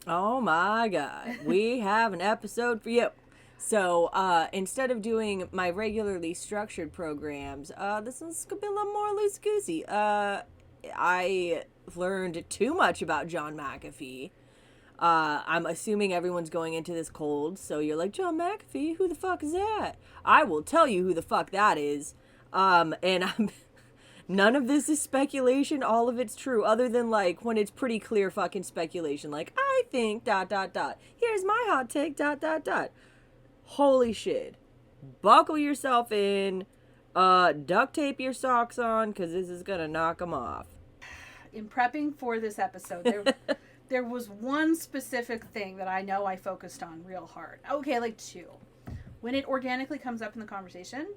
Oh my God. We have an episode for you. So, instead of doing my regularly structured programs, this one's gonna be a little more loosey-goosey. I learned too much about John McAfee. I'm assuming everyone's going into this cold, so you're like, John McAfee, who the fuck is that? I will tell you who the fuck that is. And I'm none of this is speculation, all of it's true, other than like when it's pretty clear fucking speculation, like, I think dot dot dot. Here's my hot take dot dot dot. Holy shit. Buckle yourself in, duct tape your socks on, because this is gonna knock them off. In prepping for this episode, there was one specific thing that I know I focused on real hard. Okay, like two. When it organically comes up in the conversation,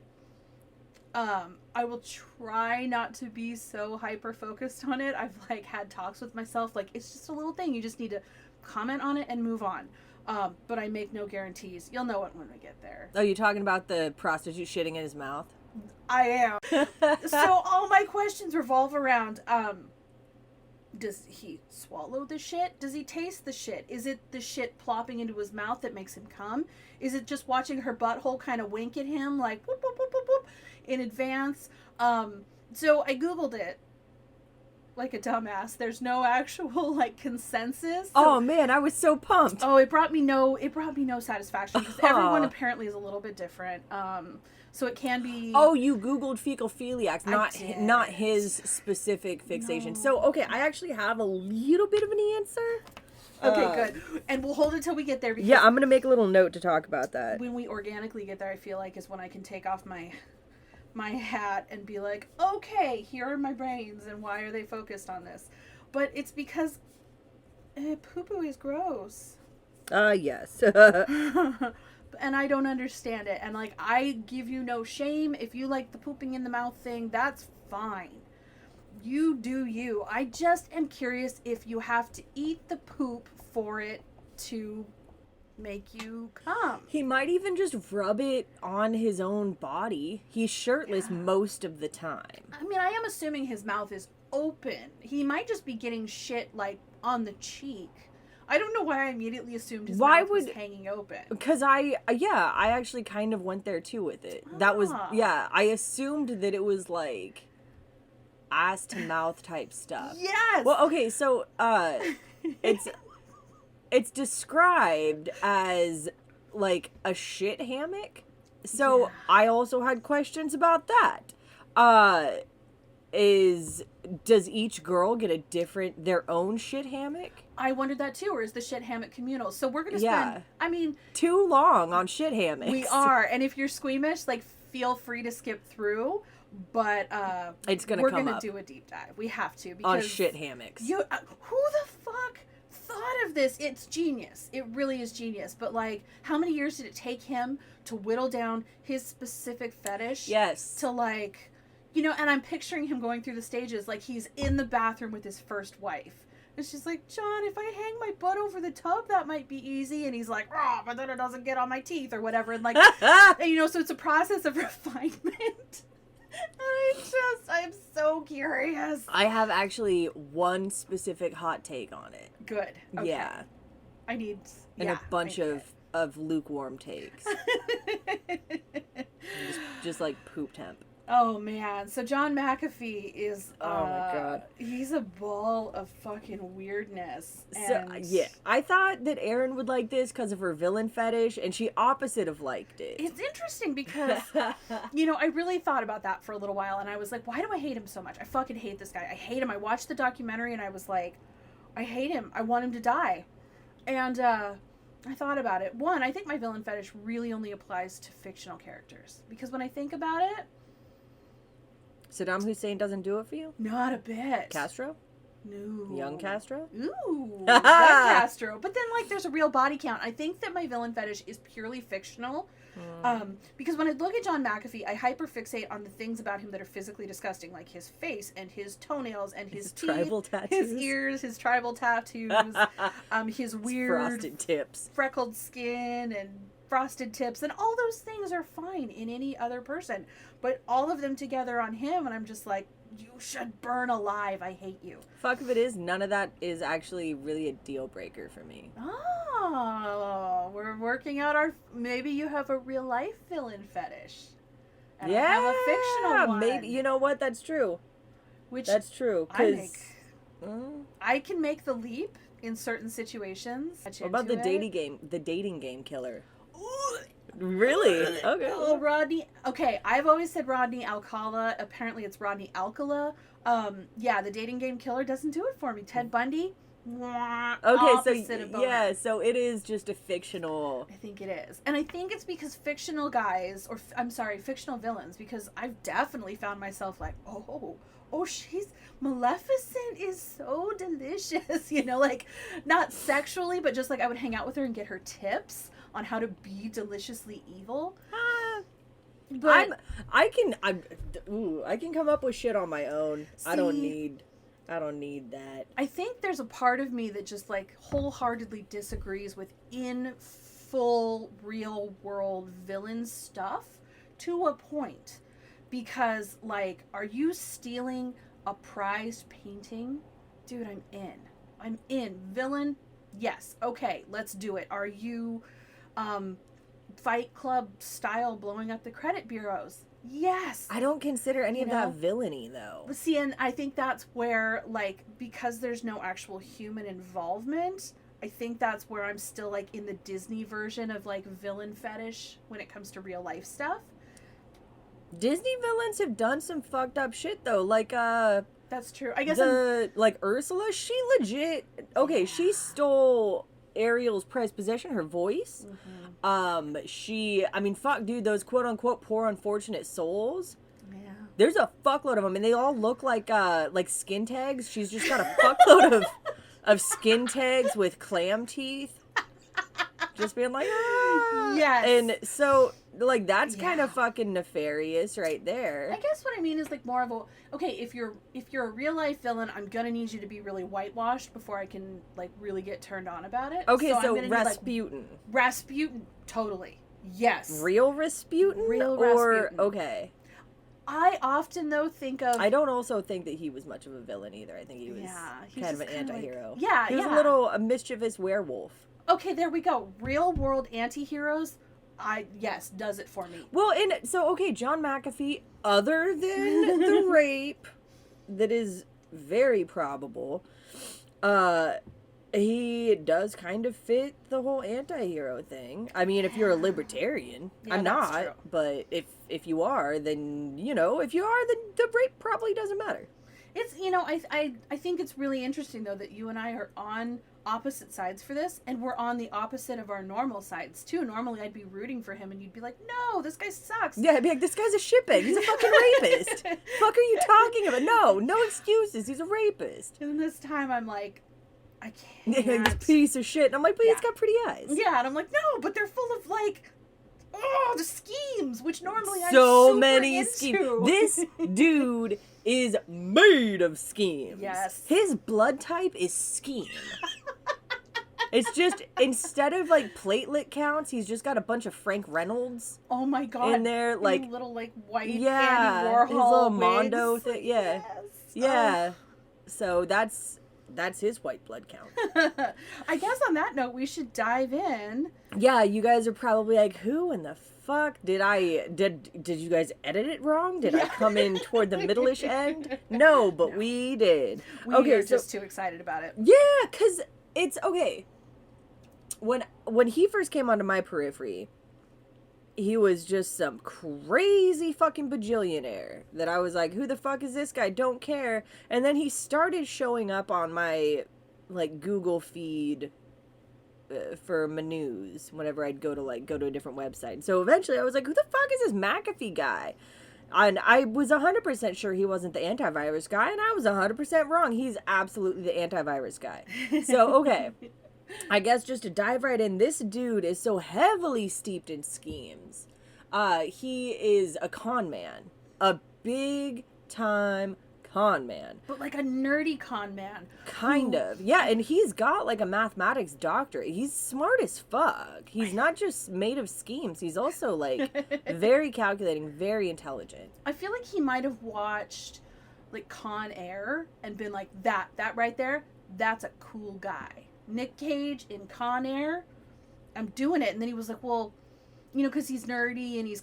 I will try not to be so hyper focused on it. I've like had talks with myself, like it's just a little thing. You just need to comment on it and move on. But I make no guarantees. You'll know it when we get there. Oh, you talking about the prostitute shitting in his mouth? I am. So all my questions revolve around, does he swallow the shit? Does he taste the shit? Is it the shit plopping into his mouth that makes him come? Is it just watching her butthole kind of wink at him like whoop, whoop, whoop, whoop, whoop, in advance? So I Googled it like a dumbass. There's no actual like consensus. So, oh man, I was so pumped. Oh, it brought me no satisfaction because everyone apparently is a little bit different. So it can be. Oh, you Googled fecal philiacs, not his specific fixation. No. So okay, I actually have a little bit of an answer. Okay, good. And we'll hold it till we get there. Because yeah, I'm gonna make a little note to talk about that. when we organically get there, I feel like is when I can take off my hat and be like, okay, here are my brains and why are they focused on this? But it's because poo-poo is gross. Yes. And I don't understand it. And like, I give you no shame. If you like the pooping in the mouth thing, that's fine. You do you. I just am curious if you have to eat the poop for it to make you come. He might even just rub it on his own body. He's shirtless most of the time. I mean, I am assuming his mouth is open. He might just be getting shit like on the cheek. I don't know why I immediately assumed his mouth was hanging open. Because I actually kind of went there too with it. That was, I assumed that it was like ass to mouth type stuff. Yes! Well, okay, so, it's described as like a shit hammock. So I also had questions about that. Does each girl get their own shit hammock? I wondered that too, or is the shit hammock communal? So we're gonna spend, I mean... too long on shit hammocks. We are, and if you're squeamish, like, feel free to skip through, but, we're gonna do a deep dive. We have to, because... on shit hammocks. Who the fuck thought of this? It's genius. It really is genius. But, like, how many years did it take him to whittle down his specific fetish? Yes. To, like... You know, and I'm picturing him going through the stages like he's in the bathroom with his first wife. It's just like, John, if I hang my butt over the tub, that might be easy. And he's like, oh, but then it doesn't get on my teeth or whatever. And like, and, you know, so it's a process of refinement. I'm so curious. I have actually one specific hot take on it. Good. Okay. Yeah. I need... And a bunch of lukewarm takes. just like poop temp. Oh, man. So John McAfee is... oh, my God. He's a ball of fucking weirdness. And... so, yeah. I thought that Erin would like this because of her villain fetish, and she opposite of liked it. It's interesting because, you know, I really thought about that for a little while, and I was like, why do I hate him so much? I fucking hate this guy. I hate him. I watched the documentary, and I was like, I hate him. I want him to die. And, I thought about it. One, I think my villain fetish really only applies to fictional characters. Because when I think about it... Saddam Hussein doesn't do it for you? Not a bit. Castro? No. Young Castro? Ooh. Young Castro. But then, like, there's a real body count. I think that my villain fetish is purely fictional. Because when I look at John McAfee, I hyperfixate on the things about him that are physically disgusting, like his face and his toenails and his teeth, tribal tattoos, his ears, his tribal tattoos, his weird frosted tips, freckled skin, and frosted tips, and all those things are fine in any other person, but all of them together on him, and I'm just like, you should burn alive. I hate you. Fuck if it is. None of that is actually really a deal breaker for me. Oh, we're working out our. Maybe you have a real life villain fetish. And Yeah, I have a fictional one. maybe. You know what? That's true. Which That's true. I can make the leap in certain situations. What about the dating game? The dating game killer. Really? Okay. Oh, Rodney. Okay, I've always said Rodney Alcala. Apparently, it's Rodney Alcala. Yeah, the dating game killer doesn't do it for me. Ted Bundy. Okay, so it is just a fictional. I think it is, and I think it's because fictional guys, or I'm sorry, fictional villains. Because I've definitely found myself like, oh, she's Maleficent is so delicious. You know, like not sexually, but just like I would hang out with her and get her tips on how to be deliciously evil. But I can come up with shit on my own. See, I don't need that. I think there's a part of me that just like wholeheartedly disagrees with in full real world villain stuff to a point. Because like, are you stealing a prized painting? Dude, I'm in. Villain? Yes. Okay, let's do it. Are you Fight Club style blowing up the credit bureaus? Yes. I don't consider any of that villainy, though. See, and I think that's where, like, because there's no actual human involvement, I think that's where I'm still, like, in the Disney version of, like, villain fetish when it comes to real life stuff. Disney villains have done some fucked up shit, though. Like, that's true. I guess like, Ursula, she legit... Okay, she stole Ariel's prized possession, her voice. Mm-hmm. I mean, fuck, dude, those quote-unquote poor unfortunate souls. Yeah. There's a fuckload of them, and they all look like skin tags. She's just got a fuckload of skin tags with clam teeth. Just being like, ah. Yes. And so, like, that's kind of fucking nefarious right there. I guess what I mean is, like, more of a, okay, if you're a real-life villain, I'm gonna need you to be really whitewashed before I can, like, really get turned on about it. Okay, so Rasputin. Rasputin, totally. Yes. Real Rasputin? Real Rasputin. Okay. I often, though, think of... I don't also think that he was much of a villain, either. I think he was kind of an anti-hero. Like, he was a mischievous werewolf. Okay, there we go. Real world anti-heroes, does it for me. Well, John McAfee, other than the rape, that is very probable, he does kind of fit the whole anti-hero thing. I mean, if you're a libertarian, I'm not, true. But if you are, then, if you are, then the rape probably doesn't matter. It's, I think it's really interesting, though, that you and I are on opposite sides for this, and we're on the opposite of our normal sides too. Normally I'd be rooting for him and you'd be like, no, this guy sucks. Yeah, I'd be like, this guy's a shitbag, he's a fucking rapist. Fuck are you talking about? No excuses, he's a rapist. And this time I'm like, I can't. This piece of shit. And I'm like, but he's got pretty eyes. Yeah, and I'm like, no, but they're full of like, the schemes, which normally I'm so super many into. Schemes. This dude is made of schemes. Yes. His blood type is scheme. It's just, instead of like platelet counts, he's just got a bunch of Frank Reynolds. Oh my god. In there, like little like white Andy his Warhol little wigs. Mondo thing. Yeah. Yes. Yeah. So that's his white blood count. I guess on that note, we should dive in. Yeah, you guys are probably like, who in the fuck did you guys edit it wrong? Did I come in toward the middle-ish end? No, but we did. We are just too excited about it. Yeah, because it's okay. When he first came onto my periphery, he was just some crazy fucking bajillionaire that I was like, who the fuck is this guy? Don't care. And then he started showing up on my like Google feed for my news whenever I'd go to a different website. So eventually I was like, who the fuck is this McAfee guy? And I was 100% sure he wasn't the antivirus guy, and I was 100% wrong. He's absolutely the antivirus guy. So, okay. I guess just to dive right in, this dude is so heavily steeped in schemes. He is a con man. A big-time con man. But like a nerdy con man. Kind of. Yeah, and he's got like a mathematics doctorate. He's smart as fuck. He's not just made of schemes. He's also like very calculating, very intelligent. I feel like he might have watched like Con Air and been like, that right there, that's a cool guy. Nick Cage in Con Air, I'm doing it. And then he was like, well, you know, because he's nerdy and he's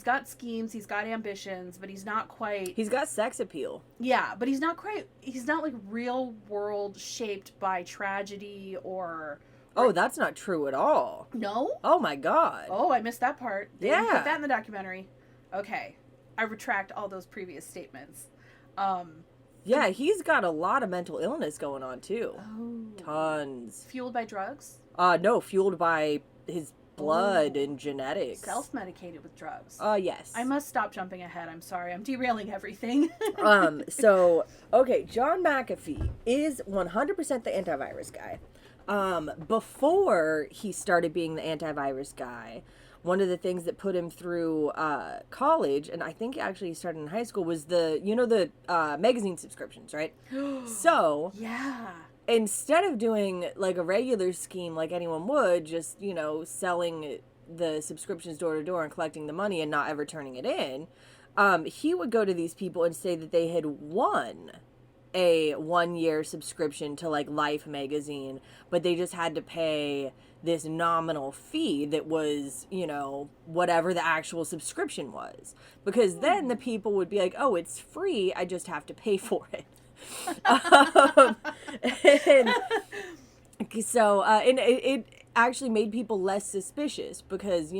got schemes, he's got ambitions, but he's not quite. He's got sex appeal. Yeah, but he's not like real world shaped by tragedy or. Oh, that's not true at all. No? Oh my God. Oh, I missed that part. They didn't Yeah. put that in the documentary. Okay. I retract all those previous statements. Yeah, he's got a lot of mental illness going on too. Oh. Tons. Fueled by drugs? No, fueled by his blood and genetics. Self-medicated with drugs. Yes. I must stop jumping ahead. I'm sorry. I'm derailing everything. So, okay, John McAfee is 100% the antivirus guy. Before he started being the antivirus guy, one of the things that put him through college, and I think actually he started in high school, was the magazine subscriptions, right? So, yeah. instead of doing like a regular scheme like anyone would, just, selling the subscriptions door to door and collecting the money and not ever turning it in, he would go to these people and say that they had won a 1-year subscription to like Life magazine, but they just had to pay this nominal fee that was, whatever the actual subscription was. Because then the people would be like, oh, it's free, I just have to pay for it. And it actually made people less suspicious because,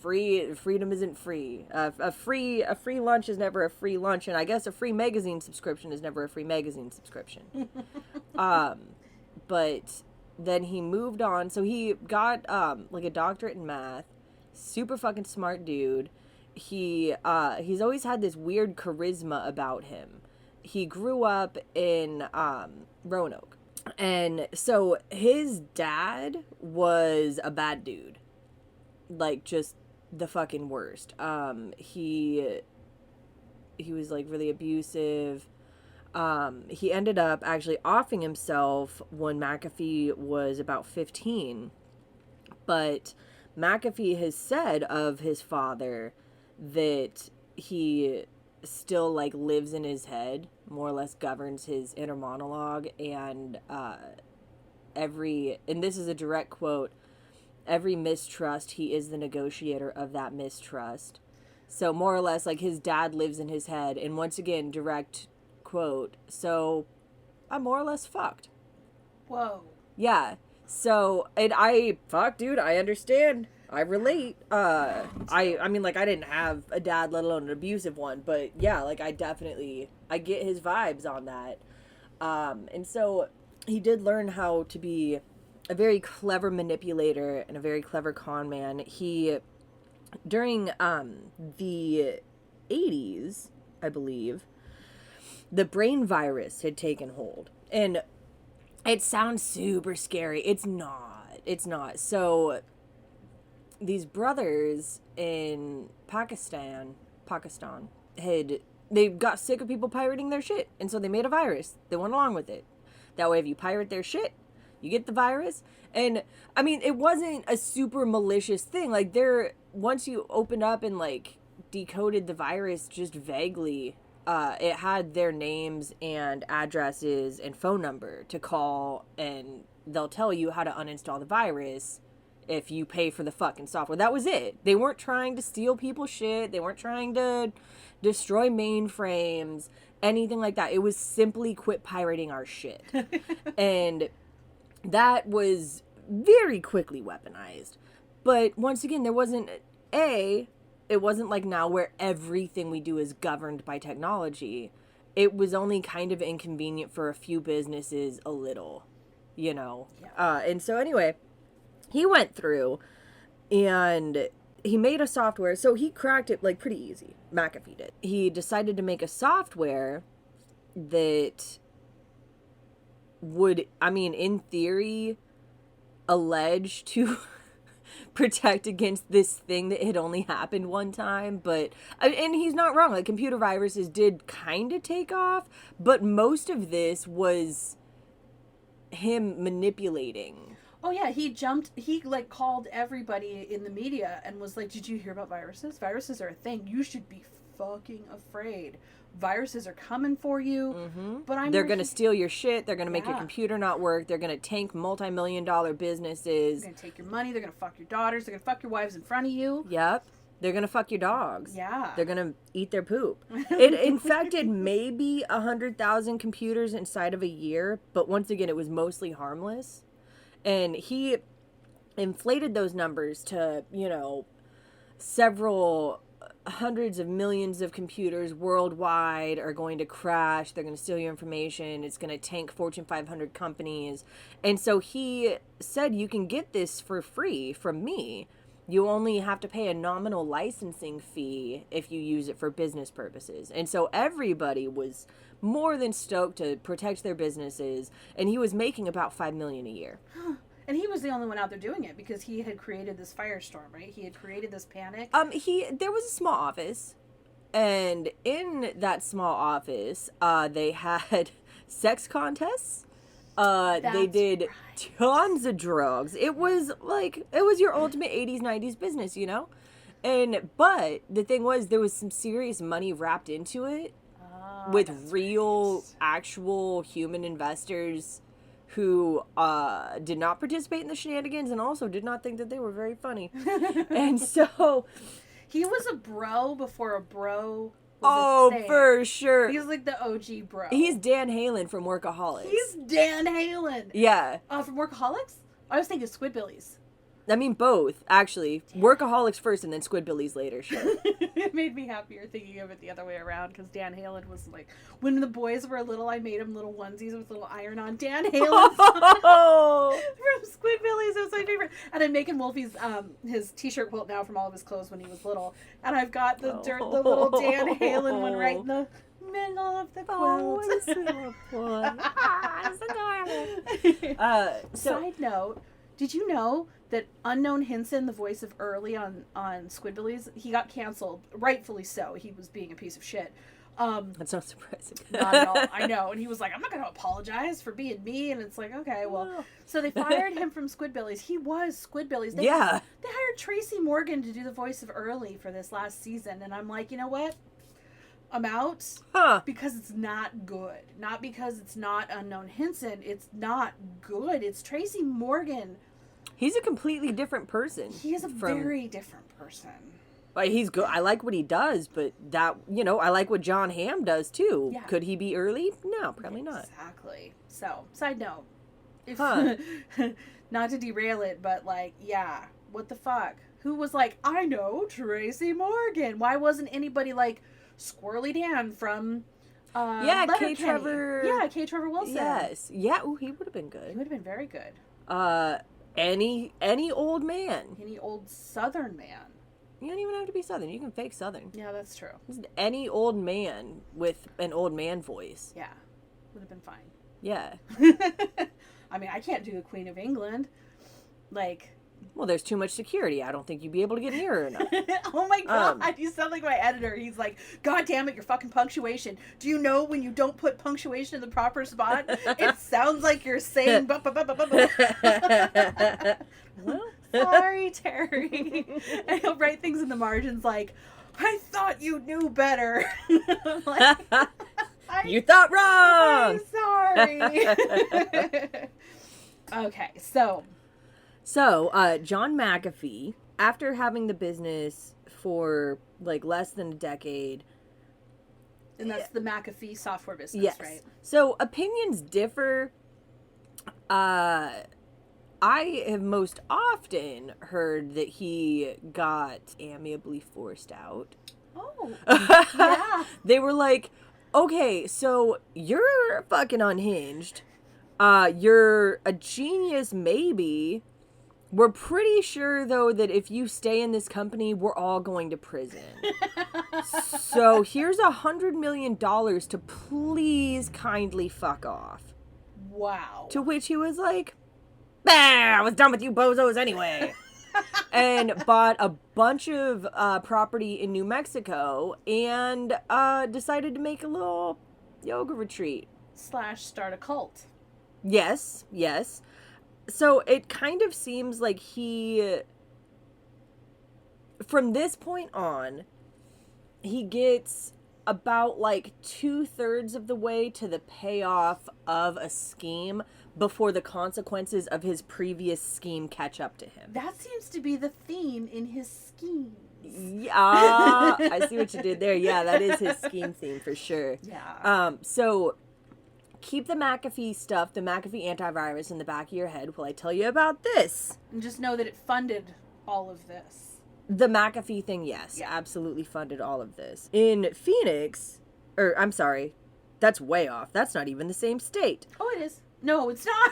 freedom isn't free. A free lunch is never a free lunch, and I guess a free magazine subscription is never a free magazine subscription. But then he moved on, so he got like a doctorate in math. Super fucking smart dude. He's always had this weird charisma about him. He grew up in Roanoke, and so his dad was a bad dude, like just the fucking worst. He was like really abusive. He ended up actually offing himself when McAfee was about 15. But McAfee has said of his father that he still like lives in his head, more or less governs his inner monologue, and this is a direct quote, every mistrust, he is the negotiator of that mistrust. So more or less like his dad lives in his head, and once again, direct quote, so I'm more or less fucked. Whoa. Yeah. So, and I understand. I relate. I mean, like, I didn't have a dad, let alone an abusive one, but yeah, like, I get his vibes on that. And so he did learn how to be a very clever manipulator and a very clever con man. He, during, the 80s, I believe, the brain virus had taken hold. And it sounds super scary. It's not. So these brothers in Pakistan they got sick of people pirating their shit, and so they made a virus. They went along with it. That way, if you pirate their shit, you get the virus. And I mean, it wasn't a super malicious thing. Like, once you opened up and like decoded the virus just vaguely, it had their names and addresses and phone number to call, and they'll tell you how to uninstall the virus if you pay for the fucking software. That was it. They weren't trying to steal people's shit. They weren't trying to destroy mainframes, anything like that. It was simply quit pirating our shit. And that was very quickly weaponized. But once again, it wasn't like now where everything we do is governed by technology. It was only kind of inconvenient for a few businesses a little, Yeah. And so anyway, he went through and he made a software. So he cracked it like pretty easy. McAfee did. He decided to make a software that would, I mean, in theory, allege to protect against this thing that had only happened one time. But, and he's not wrong, like computer viruses did kind of take off, but most of this was him manipulating. Oh yeah, he like called everybody in the media and was like, did you hear about viruses? Viruses are a thing. You should be fucking afraid. Viruses are coming for you. Mm-hmm. But they're going to steal your shit. They're going to make your Yeah. computer not work. They're going to tank multi-million-dollar businesses. They're going to take your money. They're going to fuck your daughters. They're going to fuck your wives in front of you. Yep. They're going to fuck your dogs. Yeah. They're going to eat their poop. It infected maybe 100,000 computers inside of a year, but once again, it was mostly harmless. And he inflated those numbers to, you know, several hundreds of millions of computers worldwide are going to crash. They're going to steal your information. It's going to tank Fortune 500 companies. And so he said, you can get this for free from me. You only have to pay a nominal licensing fee if you use it for business purposes. And so everybody was more than stoked to protect their businesses. And he was making about $5 million a year. And he was the only one out there doing it because he had created this firestorm, right? He had created this panic. There was a small office, and in that small office, they had sex contests. They did tons of drugs. It was your ultimate 80s, 90s business, you know? But the thing was, there was some serious money wrapped into it with real, right. actual human investors who did not participate in the shenanigans and also did not think that they were very funny. And so... He was a bro before a bro was Oh, a thing. for sure. He's like the OG bro. He's Dan Halen from Workaholics. He's Dan Halen. Yeah. From Workaholics? I was thinking Squidbillies. I mean, both, actually. Workaholics first and then Squidbillies later, sure. It made me happier thinking of it the other way around because Dan Halen was like, when the boys were little, I made them little onesies with little iron-on Dan Halen Oh! from Squidbillies. It was my favorite. And I'm making Wolfie's his t-shirt quilt now from all of his clothes when he was little. And I've got the little Dan Halen one right in the middle of the quilt. Oh, what a little boy. It's adorable. Side note, did you know that Unknown Hinson, the voice of Early on Squidbillies, he got canceled, rightfully so. He was being a piece of shit. That's not surprising. Not at all. I know. And he was like, I'm not going to apologize for being me. And it's like, okay, well. So they fired him from Squidbillies. He was Squidbillies. They hired Tracy Morgan to do the voice of Early for this last season. And I'm like, you know what? I'm out. Because it's not good. Not because it's not Unknown Hinson. It's not good. It's Tracy Morgan. He's a completely different person. He is a very different person. He's good. I like what he does, but I like what John Hamm does too. Yeah. Could he be Early? No, probably not. Exactly. So, side note. If not to derail it, but what the fuck? Who was like, I know Tracy Morgan? Why wasn't anybody like Squirrely Dan from K. Trevor. Yeah, K. Trevor Wilson. Yes. Yeah, ooh, he would have been good. He would have been very good. Any old man. Any old Southern man. You don't even have to be Southern. You can fake Southern. Yeah, that's true. Just any old man with an old man voice. Yeah. Would have been fine. Yeah. I mean, I can't do the Queen of England. Well, there's too much security. I don't think you'd be able to get near her enough. Oh my god, you sound like my editor. He's like, God damn it, your fucking punctuation. Do you know when you don't put punctuation in the proper spot? It sounds like you're saying well, sorry, Terry. And he'll write things in the margins like, I thought you knew better. You thought wrong! I'm sorry. Okay, So, John McAfee, after having the business for less than a decade. And that's the McAfee software business, yes. right? So opinions differ. I have most often heard that he got amiably forced out. Oh, yeah. They were like, okay, so you're fucking unhinged. You're a genius, maybe. We're pretty sure, though, that if you stay in this company, we're all going to prison. So here's $100 million to please kindly fuck off. Wow. To which he was like, bah, I was done with you bozos anyway. And bought a bunch of property in New Mexico and decided to make a little yoga retreat. / start a cult. Yes. So it kind of seems like he, from this point on, he gets about like 2/3 of the way to the payoff of a scheme before the consequences of his previous scheme catch up to him. That seems to be the theme in his schemes. Yeah, I see what you did there. Yeah, that is his scheme theme for sure. Yeah. So keep the McAfee stuff, the McAfee antivirus in the back of your head while I tell you about this. And just know that it funded all of this. The McAfee thing, yes, absolutely funded all of this. In Phoenix, or I'm sorry, that's way off. That's not even the same state. Oh, it is. No, it's not.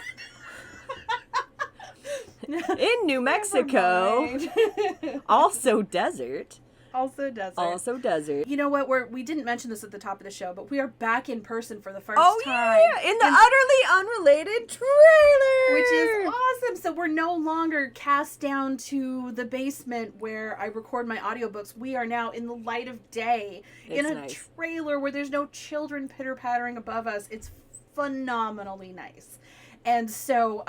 In New Mexico, also desert. Also desert. Also desert. You know what? We didn't mention this at the top of the show, but we are back in person for the first Oh, time. yeah, in the utterly unrelated trailer. Which is awesome. So we're no longer cast down to the basement where I record my audiobooks. We are now in the light of day in a trailer where there's no children pitter-pattering above us. It's phenomenally nice. And so,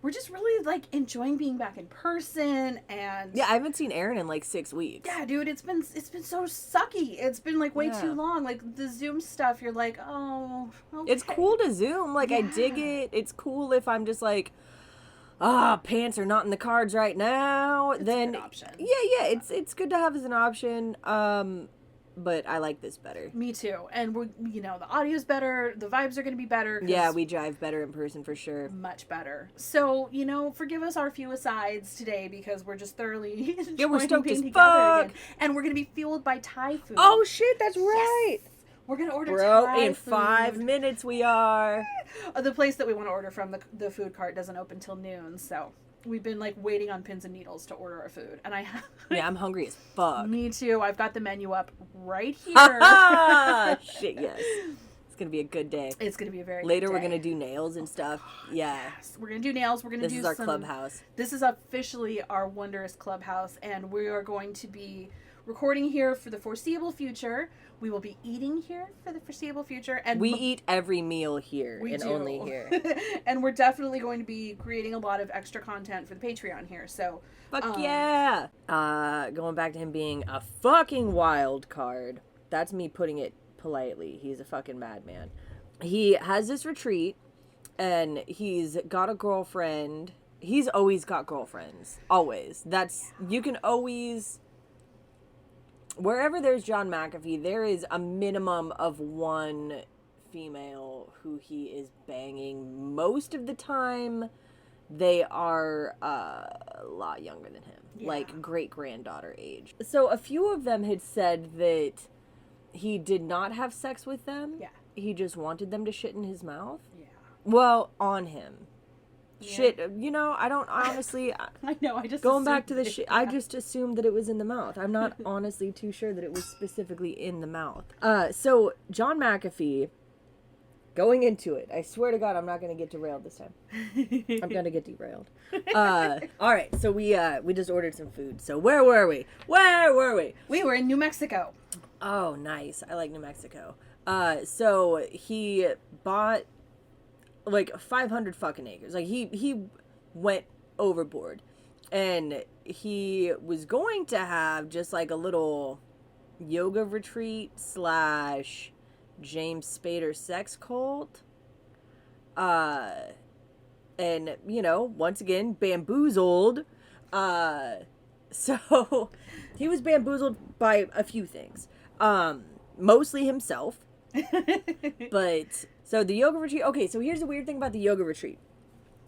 we're just really, like, enjoying being back in person, and... Yeah, I haven't seen Aaron in, like, 6 weeks. Yeah, dude, it's been so sucky. It's been, like, way too long. Like, the Zoom stuff, you're like, oh, okay. It's cool to Zoom. Like, I dig it. It's cool if I'm just like, pants are not in the cards right now. It's then, a good option. Yeah, it's good to have as an option. But I like this better. Me too. And we're, the audio's better. The vibes are going to be better. Yeah, we jive better in person for sure. Much better. So, forgive us our few asides today because we're just thoroughly enjoying we're stoked being as together fuck. again. And we're going to be fueled by Thai food. Oh, shit, that's right. Yes. We're going to order Thai food. In 5 minutes we are. The place that we want to order from, the food cart doesn't open till noon, so... We've been, like, waiting on pins and needles to order our food. And Yeah, I'm hungry as fuck. Me too. I've got the menu up right here. Shit, yes. It's going to be a good day. It's going to be a very Later good day. we're going to do nails and stuff. Yeah. Yes. We're going to do nails. We're going to do This is our clubhouse. This is officially our wondrous clubhouse. And we are going to be recording here for the foreseeable future. We will be eating here for the foreseeable future. And we eat every meal here and do. only here. And we're definitely going to be creating a lot of extra content for the Patreon here. So, fuck yeah. Going back to him being a fucking wild card. That's me putting it politely. He's a fucking madman. He has this retreat and he's got a girlfriend. He's always got girlfriends. Always. You can always... Wherever there's John McAfee, there is a minimum of one female who he is banging. Most of the time, they are a lot younger than him, like great-granddaughter age. So a few of them had said that he did not have sex with them. Yeah. He just wanted them to shit in his mouth. Yeah. Well, on him. Yeah. Shit, I don't honestly... I know, I just going back to the shit, I just assumed that it was in the mouth. I'm not honestly too sure that it was specifically in the mouth. So, John McAfee, going into it, I swear to God, I'm not going to get derailed this time. I'm going to get derailed. Alright, so we just ordered some food. So, where were we? We were in New Mexico. Oh, nice. I like New Mexico. So, he bought... like 500 fucking acres. Like he went overboard, and he was going to have just like a little yoga retreat / James Spader sex cult. And once again bamboozled. So he was bamboozled by a few things. Mostly himself. But so the yoga retreat, okay, so here's the weird thing about the yoga retreat.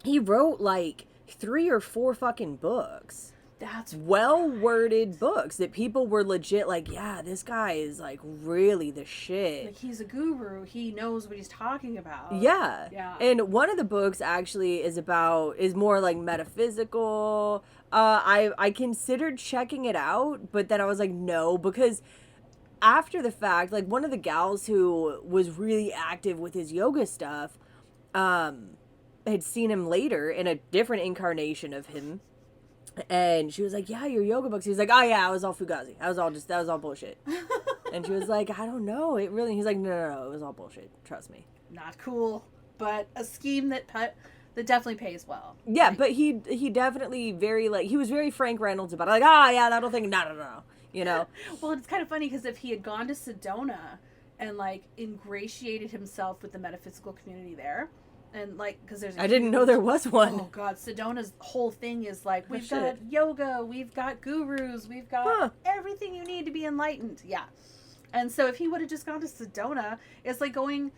He wrote like 3 or 4 fucking books. That's well-worded books that people were legit like, yeah, this guy is like really the shit. Like he's a guru. He knows what he's talking about. Yeah. Yeah. And one of the books actually is more like metaphysical. I considered checking it out, but then I was like, no, because after the fact, like one of the gals who was really active with his yoga stuff, had seen him later in a different incarnation of him. And she was like, yeah, your yoga books. He was like, oh yeah, I was all fugazi. That was all bullshit. And she was like, I don't know. He's like, no, it was all bullshit. Trust me. Not cool, but a scheme that definitely pays well. Yeah, like, but he definitely he was very Frank Reynolds about it. Like, yeah, that'll think, no. you know? Well, it's kind of funny because if he had gone to Sedona and like ingratiated himself with the metaphysical community there, and like, because there's I didn't know there was one. Oh God, Sedona's whole thing is like, we've got yoga, we've got gurus, we've got everything you need to be enlightened. Yeah. And so if he would have just gone to Sedona, it's like going,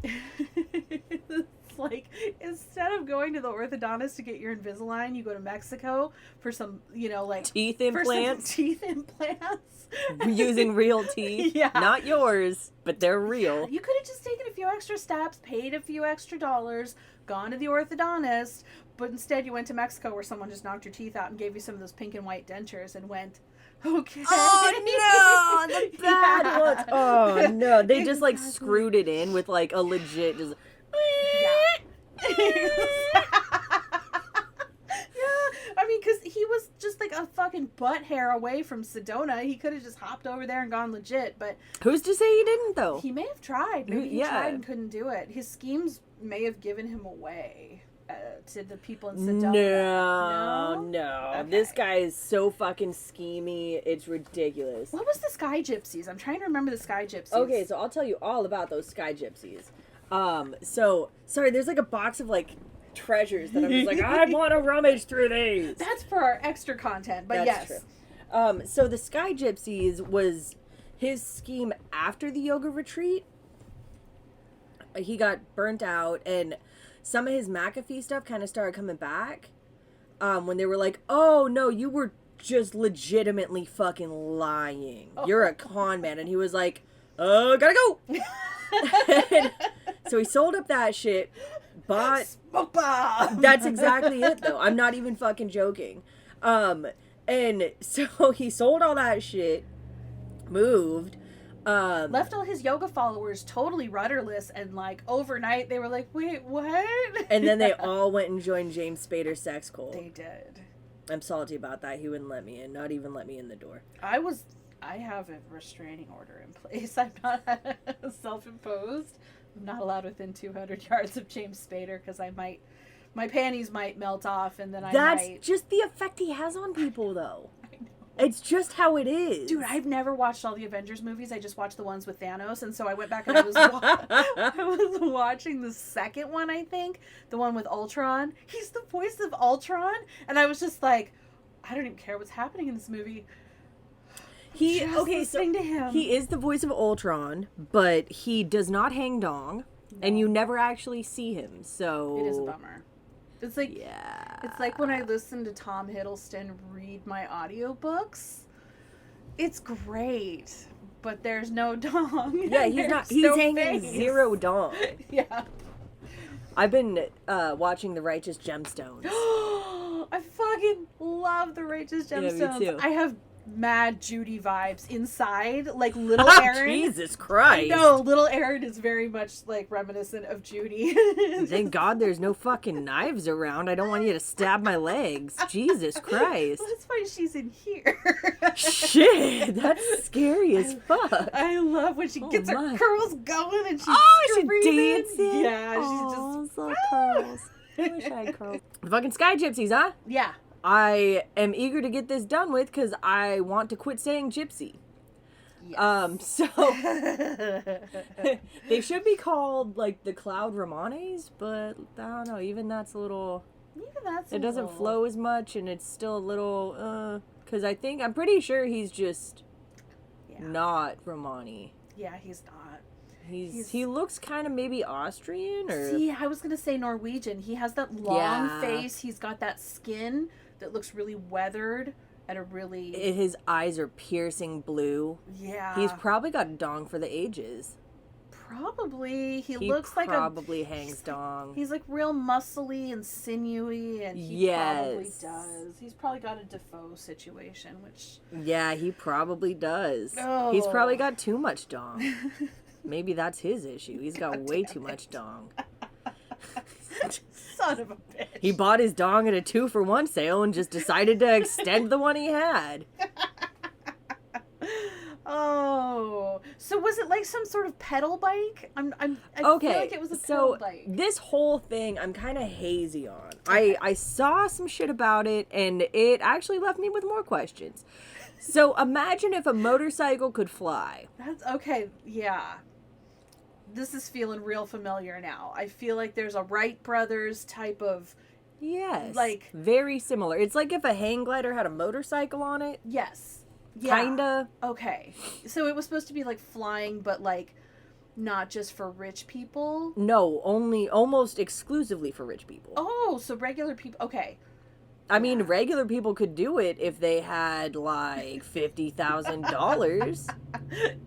it's like, instead of going to the orthodontist to get your Invisalign, you go to Mexico for some, you know, like teeth implants. Teeth implants. Using real teeth. Yeah. Not yours, but they're real. You could have just taken a few extra steps, paid a few extra dollars, gone to the orthodontist, but instead you went to Mexico where someone just knocked your teeth out and gave you some of those pink and white dentures and went, okay. Oh no, the bad ones. Oh no, they just like Exactly. screwed it in with like a legit just. Yeah. I mean, because he was just like a fucking butt hair away from Sedona. He could have just hopped over there and gone legit, but Who's to say he didn't though? he may have tried. Maybe he Yeah. tried and couldn't do it. His schemes may have given him away to the people in Sedona. No. Okay. This guy is so fucking schemy. It's ridiculous. What was the Sky Gypsies? I'm trying to remember the Sky Gypsies. Okay, so I'll tell you all about those Sky Gypsies. So sorry, there's like a box of like treasures that I'm just like, I want to rummage through these. That's for our extra content, but That's yes. true. So the Sky Gypsies was his scheme after the yoga retreat. He got burnt out, and some of his McAfee stuff kind of started coming back. When they were like, "Oh no, you were just legitimately fucking lying. You're a con man," and he was like, gotta go." And so he sold up that shit. Bought. Smoke bomb. That's exactly it, though. I'm not even fucking joking. And so he sold all that shit, moved, Left all his yoga followers totally rudderless, and like overnight they were like, wait, what? and then they all went and joined James Spader's sex cult. They did. I'm salty about that. He wouldn't let me in. Not even let me in the door. I have a restraining order in place. I'm not self-imposed. I'm not allowed within 200 yards of James Spader because my panties might melt off, and then That's might. just the effect he has on people, though. I know. It's just how it is. Dude, I've never watched all the Avengers movies. I just watched the ones with Thanos, and so I went back and I was watching the second one, I think, the one with Ultron. He's the voice of Ultron, and I was just like, I don't even care what's happening in this movie. Listening to him. He is the voice of Ultron, but he does not hang dong, and you never actually see him. So It is a bummer. It's like yeah, It's like when I listen to Tom Hiddleston read my audiobooks. It's great, but there's no dong. Yeah, he's not. He's hanging face. zero dong. Yeah. I've been watching The Righteous Gemstones. I fucking love the Righteous Yeah, me Gemstones. too. I have mad Judy vibes inside, like little Aaron. Jesus Christ! No, little Aaron is very much like reminiscent of Judy. Thank God there's no fucking knives around. I don't want you to stab my legs. Jesus Christ! Well, that's why she's in here. Shit, that's scary as fuck. I love when she gets my. her curls going and she's She screaming. dancing. Yeah, Aw, she's just little curls. I wish I had curls. The fucking Sky Gypsies, huh? yeah. I am eager to get this done with because I want to quit saying gypsy. Yes. So they should be called like the Cloud Ramones, but I don't know. Even that's a little. Even that's It doesn't flow as much, and it's still a little. Because I'm pretty sure he's just not Romani. Yeah, he's not. He looks kind of maybe Austrian or. See, I was gonna say Norwegian. He has that long Yeah. face. He's got that skin that looks really weathered and a really His eyes are piercing blue. yeah. He's probably got a dong for the ages. probably he He looks like probably hangs dong. He's like real muscly and sinewy, and he probably does. He's probably got a Defoe situation, which Yeah, he probably does. Oh. He's probably got too much dong. Maybe that's his issue. He's got God way damn too it. much dong. son of a bitch. He bought his dong at a 2-for-1 sale and just decided to extend the one he had. Oh, so was it like some sort of pedal bike? I Okay, feel like it was a so pedal bike. this whole thing I'm kind of hazy on. I saw some shit about it, and it actually left me with more questions. So imagine if a motorcycle could fly. That's okay. Yeah. This is feeling real familiar now. I feel like there's a Wright brothers type of, Yes. like, very similar. It's like if a hang glider had a motorcycle on it. yes. Yeah. Kinda. Okay. So it was supposed to be like flying, but like not just for rich people. No, only almost exclusively for rich people. Oh, so regular people. Okay. I mean, regular people could do it if they had like $50,000.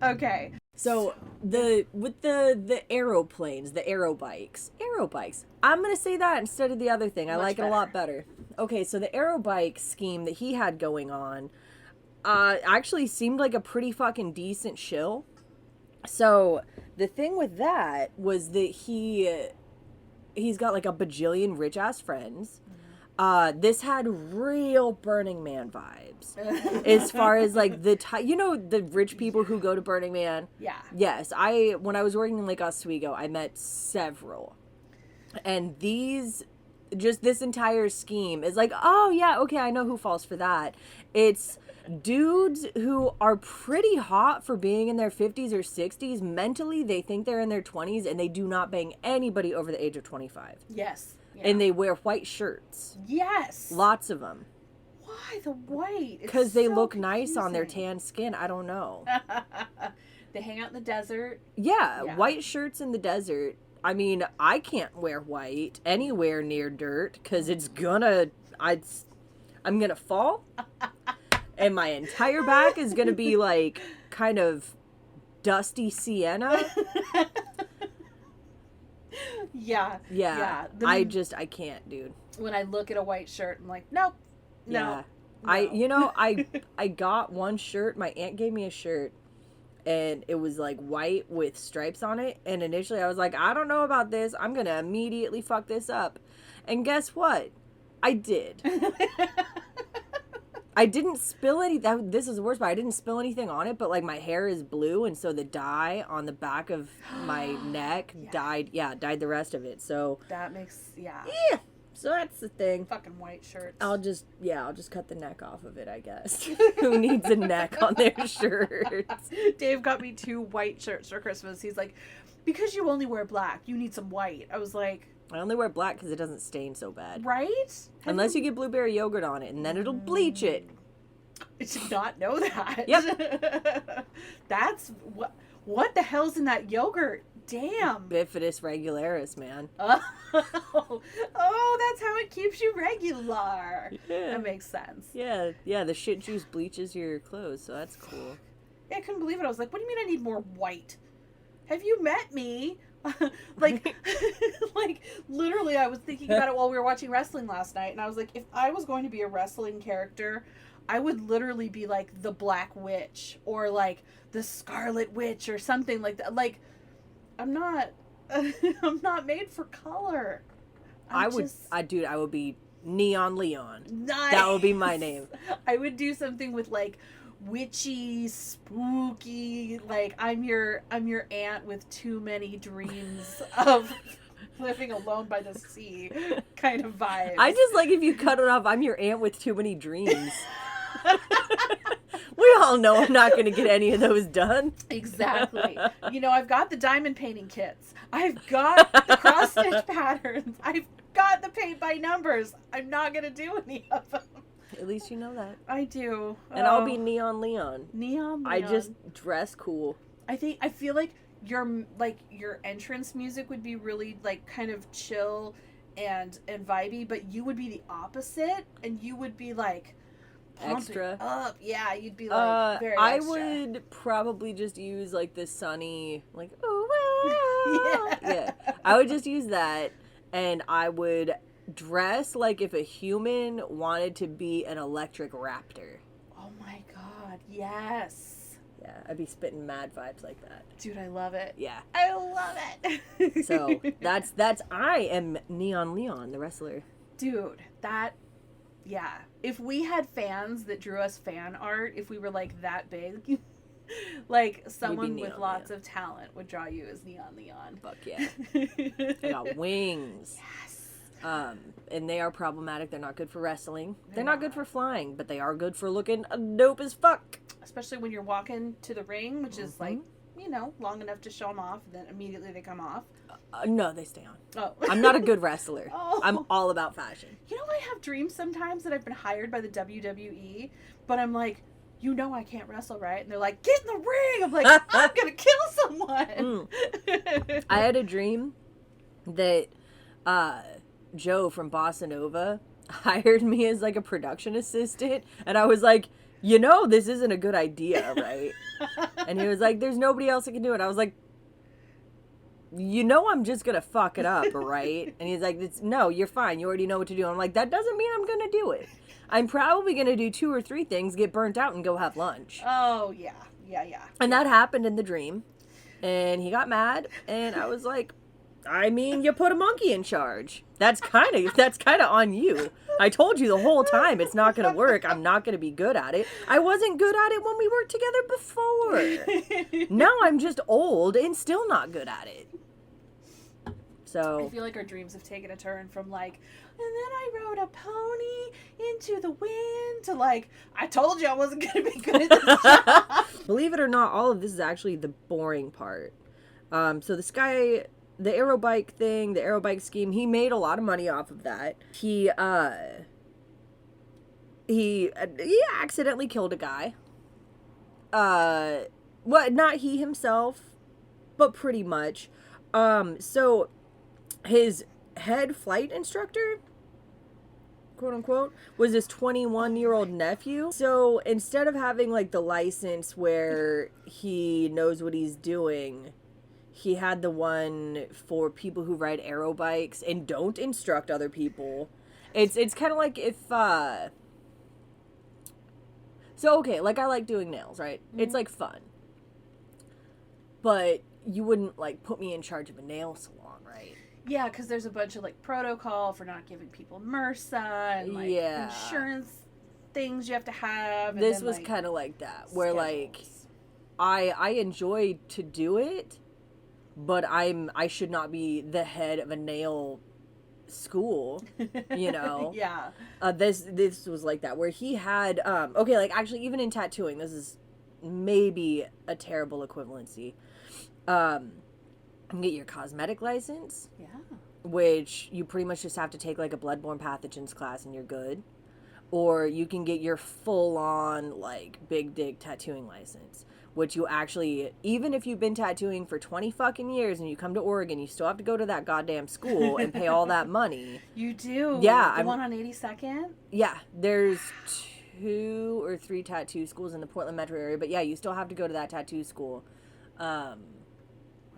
Okay. So with the aeroplanes, the aero bikes. I'm gonna say that instead of the other thing. I Much like it a lot better. Okay, so the aero bike scheme that he had going on, actually seemed like a pretty fucking decent shill. So the thing with that was that he's got like a bajillion rich ass friends. This had real Burning Man vibes. As far as like the the rich people who go to Burning Man. Yeah. Yes, when I was working in Lake Oswego, I met several, and this entire scheme is like, oh yeah, okay, I know who falls for that. It's dudes who are pretty hot for being in their 50s or 60s. Mentally, they think they're in their 20s, and they do not bang anybody over the age of 25. Yes. Yeah. And they wear white shirts. Yes. Lots of them. Why the white? Because they so look nice on their confusing. tan skin. I don't know. They hang out in the desert. Yeah, white shirts in the desert. I mean, I can't wear white anywhere near dirt because I'm gonna fall, and my entire back is gonna be like kind of dusty sienna. Yeah. Yeah. I can't, dude. When I look at a white shirt, I'm like, nope. No. Yeah. I got one shirt. My aunt gave me a shirt, and it was like white with stripes on it. And initially I was like, I don't know about this. I'm going to immediately fuck this up. And guess what? I did. I didn't spill any. This is the worst part. I didn't spill anything on it, but like my hair is blue, and so the dye on the back of my neck dyed the rest of it. So that makes yeah. So that's the thing. Fucking white shirts. I'll just cut the neck off of it, I guess. Who needs a neck on their shirts? Dave got me 2 white shirts for Christmas. He's like, because you only wear black, you need some white. I was like, I only wear black because it doesn't stain so bad. Right? Unless you get blueberry yogurt on it, and then it'll bleach it. I did not know that. Yep. That's what the hell's in that yogurt? Damn. Bifidus regularis, man. Oh, that's how it keeps you regular. Yeah. That makes sense. Yeah, the shit juice bleaches your clothes, so that's cool. Yeah, I couldn't believe it. I was like, what do you mean I need more white? Have you met me? like literally I was thinking about it while we were watching wrestling last night, and I was like, if I was going to be a wrestling character, I would literally be like the Black Witch or like the Scarlet Witch or something like that. Like, I'm not made for color. I would be Neon Leon. Nice. That would be my name. I would do something with like witchy, spooky, like I'm your aunt with too many dreams of living alone by the sea kind of vibe. I just like if you cut it off, I'm your aunt with too many dreams. We all know I'm not going to get any of those done. Exactly. You know, I've got the diamond painting kits. I've got the cross stitch patterns. I've got the paint by numbers. I'm not going to do any of them. At least you know that. I do. And I'll be Neon Leon. Neon Leon. I just dress cool. I feel like your entrance music would be really like kind of chill and vibey, but you would be the opposite, and you would be like extra up. Yeah, you'd be like very extra. I would probably just use like the sunny like yeah. I would just use that, and I would dress like if a human wanted to be an electric raptor. Oh my god, yes. Yeah, I'd be spitting mad vibes like that. Dude, I love it. Yeah. I love it. So, that's I am Neon Leon, the wrestler. Dude, yeah. If we had fans that drew us fan art, if we were like that big, like someone with lots of talent would draw you as Neon Leon. Fuck yeah. I got wings. Yes. And they are problematic. They're not good for wrestling. They're not good for flying, but they are good for looking dope as fuck. Especially when you're walking to the ring, which is like, long enough to show them off, and then immediately they come off. No, they stay on. Oh. I'm not a good wrestler. Oh. I'm all about fashion. I have dreams sometimes that I've been hired by the WWE, but I'm like, I can't wrestle, right? And they're like, get in the ring! I'm like, I'm gonna kill someone! I had a dream that Joe from Bossa Nova hired me as like a production assistant, and I was like, this isn't a good idea, right? And he was like, there's nobody else that can do it. I was like, I'm just gonna fuck it up, right? And he's like, no, you're fine, you already know what to do. I'm like, that doesn't mean I'm gonna do it. I'm probably gonna do 2 or 3 things, get burnt out, and go have lunch. Oh yeah. And that happened in the dream, and he got mad, and I was like, you put a monkey in charge. That's kind of on you. I told you the whole time it's not going to work. I'm not going to be good at it. I wasn't good at it when we worked together before. Now I'm just old and still not good at it. So I feel like our dreams have taken a turn from like, and then I rode a pony into the wind to like, I told you I wasn't going to be good at this job. Believe it or not, all of this is actually the boring part. So this guy, the aerobike thing, the aerobike scheme, he made a lot of money off of that. He accidentally killed a guy. Not he himself, but pretty much. So his head flight instructor, quote unquote, was his 21-year-old nephew. So instead of having like the license where he knows what he's doing, he had the one for people who ride aero bikes and don't instruct other people. It's kind of like if so okay, like I like doing nails, right? Mm-hmm. It's like fun. But you wouldn't like put me in charge of a nail salon, right? Yeah, because there's a bunch of like protocol for not giving people MRSA and like insurance things you have to have. This was kind of like that, where like I enjoy to do it, but I should not be the head of a nail school, Yeah. This was like that, where he had okay, like actually even in tattooing, this is maybe a terrible equivalency. You can get your cosmetic license. Yeah. Which you pretty much just have to take like a bloodborne pathogens class and you're good. Or you can get your full-on like big dick tattooing license, which you actually, even if you've been tattooing for 20 fucking years and you come to Oregon, you still have to go to that goddamn school and pay all that money. You do? Yeah. The one on 82nd? Yeah. There's 2 or 3 tattoo schools in the Portland metro area, but yeah, you still have to go to that tattoo school.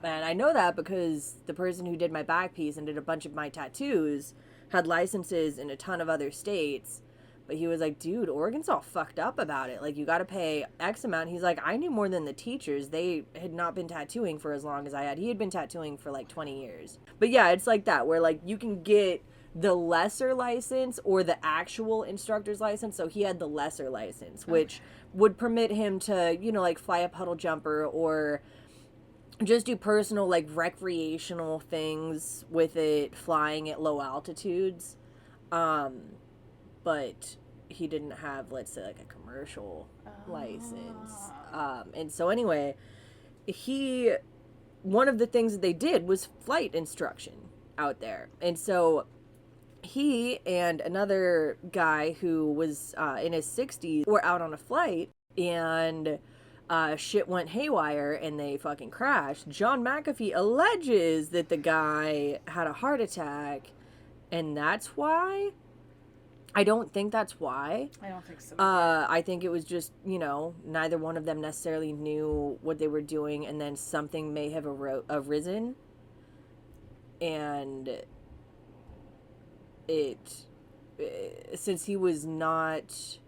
And I know that because the person who did my back piece and did a bunch of my tattoos had licenses in a ton of other states. But he was like, dude, Oregon's all fucked up about it. Like, you got to pay X amount. He's like, I knew more than the teachers. They had not been tattooing for as long as I had. He had been tattooing for like 20 years. But yeah, it's like that, where like you can get the lesser license or the actual instructor's license. So he had the lesser license, which would permit him to, like fly a puddle jumper or just do personal, like recreational things with it, flying at low altitudes. But he didn't have, let's say, like a commercial license. And so anyway, one of the things that they did was flight instruction out there. And so he and another guy who was in his 60s were out on a flight, and shit went haywire and they fucking crashed. John McAfee alleges that the guy had a heart attack, and that's why. I don't think that's why. I don't think so. I think it was just, neither one of them necessarily knew what they were doing, and then something may have arisen, and since he was not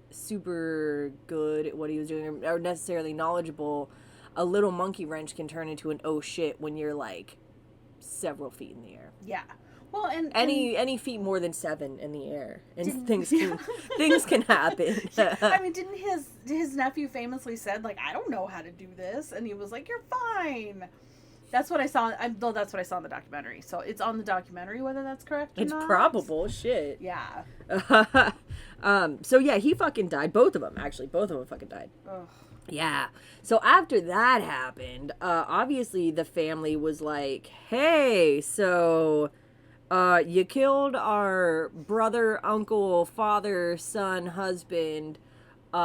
super good at what he was doing or necessarily knowledgeable, a little monkey wrench can turn into an oh shit when you're like several feet in the air. Yeah. Well, and any feet more than 7 in the air, and things can happen. I mean, didn't his nephew famously said, like, I don't know how to do this, and he was like, you're fine. That's what I saw. That's what I saw in the documentary. So it's on the documentary whether that's correct or It's not. probable. Shit. Yeah. So yeah, he fucking died. Both of them, actually. Both of them fucking died. Ugh. Yeah. So after that happened, obviously the family was like, hey, so you killed our brother, uncle, father, son, husband. Give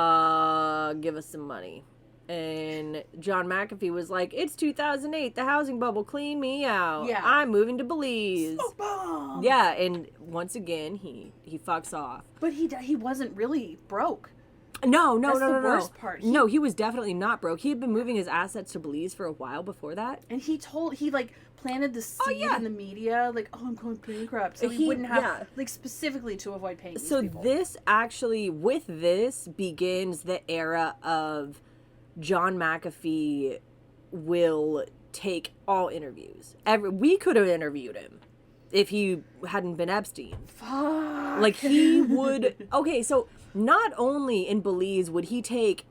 us some money. And John McAfee was like, it's 2008, the housing bubble, clean me out. Yeah. I'm moving to Belize. Smoke bomb. Yeah, and once again, he fucks off. But he wasn't really broke. No. That's the worst part. No, he was definitely not broke. He had been moving his assets to Belize for a while before that. And he planted the seed in the media, like, oh, I'm going bankrupt. So he wouldn't have, like, specifically to avoid paying these people. With this begins the era of John McAfee will take all interviews. We could have interviewed him if he hadn't been Epstein. Fuck. Like, he would... Okay, so not only in Belize would he take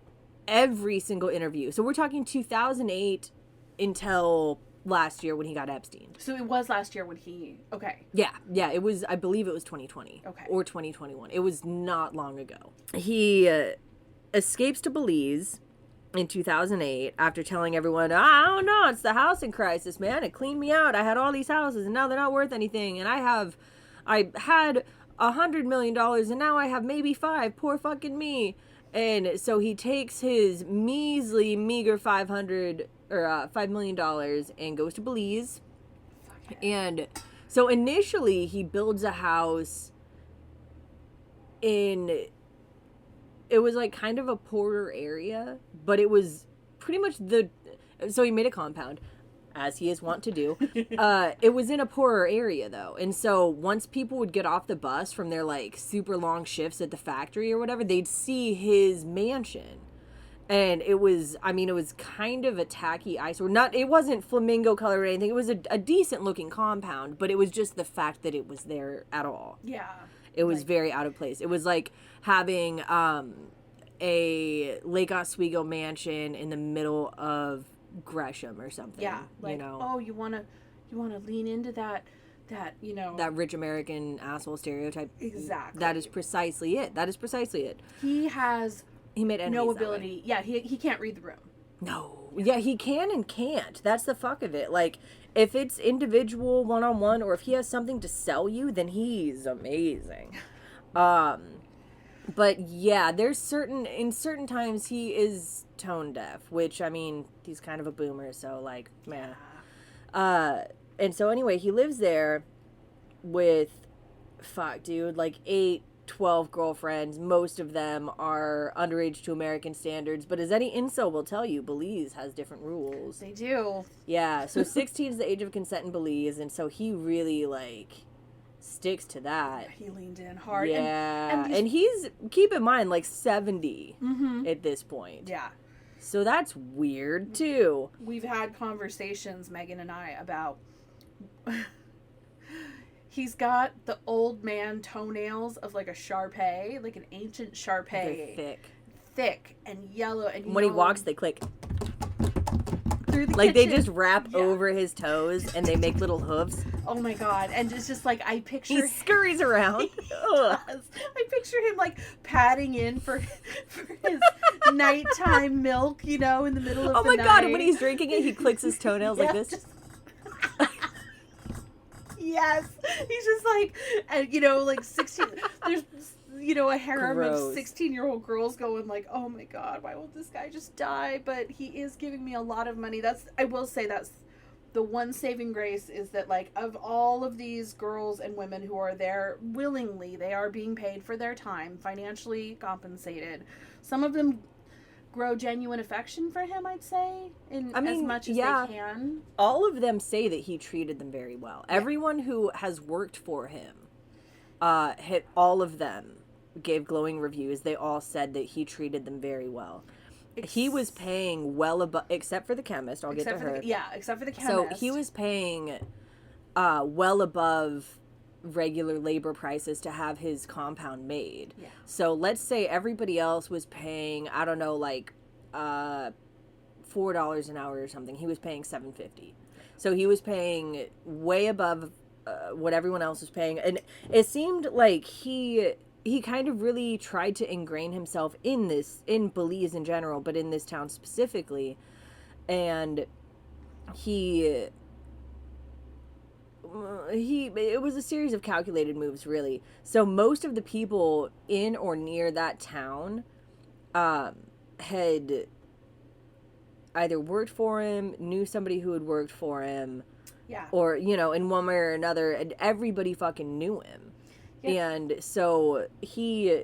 every single interview. So we're talking 2008 until last year when he got Epstein. So it was last year when he... Okay. Yeah, it was... I believe it was 2020. Okay. Or 2021. It was not long ago. He escapes to Belize in 2008 after telling everyone, I don't know, it's the housing crisis, man. It cleaned me out. I had all these houses and now they're not worth anything. And I had $100 million and now I have maybe 5. Poor fucking me. And so he takes his meager $5 million and goes to Belize. And so initially he builds a house it was like kind of a poorer area, but it was pretty much so he made a compound, as he is wont to do. It was in a poorer area though. And so once people would get off the bus from their like super long shifts at the factory or whatever, they'd see his mansion. And it was kind of a tacky eyesore. It wasn't flamingo color or anything. It was a decent looking compound, but it was just the fact that it was there at all. Yeah. It was very out of place. It was like having a Lake Oswego mansion in the middle of Gresham or something. Yeah. Like, you know? Oh, you wanna lean into that, you know, that rich American asshole stereotype. Exactly. That is precisely it. He made enemies no ability. Yeah, he can't read the room. No. Yeah, he can and can't. That's the fuck of it. Like, if it's individual one-on-one or if he has something to sell you, then he's amazing. But yeah, in certain times he is tone deaf, which, I mean, he's kind of a boomer, so like, man. And so anyway, he lives there with, like 12 girlfriends. Most of them are underage to American standards, but as any incel will tell you, Belize has different rules. They do. Yeah, so 16 is the age of consent in Belize, and so he really, like, sticks to that. Yeah, he leaned in hard. Yeah, and he's, keep in mind, like 70 at this point. Yeah. So that's weird, too. We've had conversations, Megan and I, about... He's got the old man toenails of like a Shar-Pei, like an ancient Shar-Pei. They're thick and yellow. And when he walks, they click. Through the like kitchen. They just wrap over his toes and they make little hooves. Oh my god. And it's just like, I picture... He scurries around. I picture him like padding in for his nighttime milk, you know, in the middle of the night. Oh my god, and when he's drinking it, he clicks his toenails like this. Yes. He's just like, and you know, like 16, there's, you know, a harem of 16-year-old girls going like, oh my god, why won't this guy just die? But he is giving me a lot of money. I will say that's the one saving grace, is that like of all of these girls and women who are there willingly, they are being paid for their time, financially compensated. Some of them grow genuine affection for him, I'd say, as much as they can. All of them say that he treated them very well. Yeah. Everyone who has worked for him, all of them gave glowing reviews. They all said that he treated them very well. He was paying well above, except for the chemist. I'll get to her. Except for the chemist. So he was paying well above regular labor prices to have his compound made. Yeah. So let's say everybody else was paying, I don't know, like $4 an hour or something. He was paying $7.50. So he was paying way above what everyone else was paying. And it seemed like he kind of really tried to ingrain himself in Belize in general, but in this town specifically. And it was a series of calculated moves, really. So most of the people in or near that town had either worked for him, knew somebody who had worked for him, or, in one way or another, and everybody fucking knew him. Yeah. And so he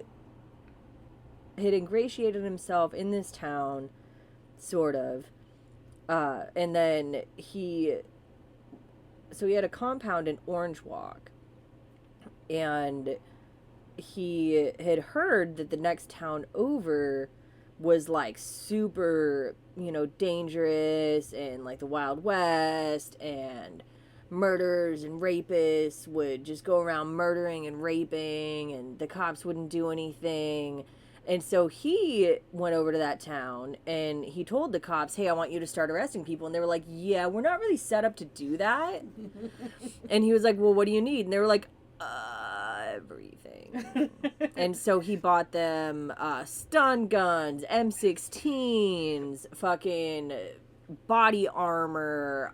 had ingratiated himself in this town, sort of, and then he had a compound in Orange Walk, and he had heard that the next town over was like super, dangerous and like the Wild West, and murderers and rapists would just go around murdering and raping, and the cops wouldn't do anything. And so he went over to that town and he told the cops, hey, I want you to start arresting people. And they were like, yeah, we're not really set up to do that. And he was like, well, what do you need? And they were like, everything. And so he bought them stun guns, M16s, fucking body armor.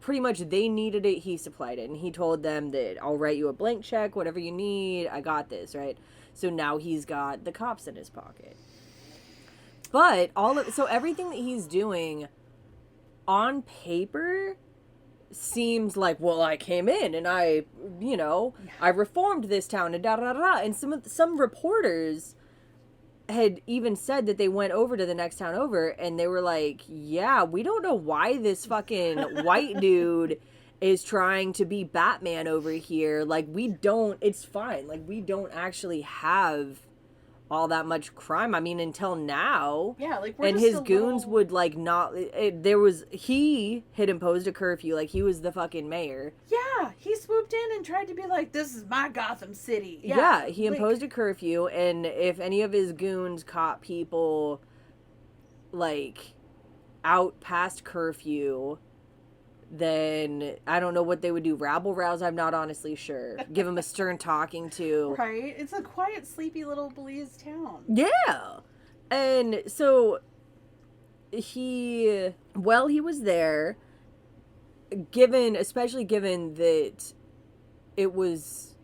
Pretty much they needed it, he supplied it. And he told them that I'll write you a blank check, whatever you need, I got this, right? So now he's got the cops in his pocket. But so everything that he's doing on paper seems like, well, I came in and I reformed this town and da-da-da-da. And some reporters had even said that they went over to the next town over and they were like, yeah, we don't know why this fucking white dude is trying to be Batman over here. Like, it's fine. Like, we don't actually have all that much crime. I mean, until now. Yeah, like, we're and just his goons would, like, not... he had imposed a curfew. Like, he was the fucking mayor. Yeah, he swooped in and tried to be like, this is my Gotham City. Yeah, he imposed a curfew, and if any of his goons caught people, like, out past curfew, then I don't know what they would do. Rabble rouse, I'm not honestly sure. Give him a stern talking to. Right? It's a quiet, sleepy little Belize town. Yeah. And so while he was there, especially given that it was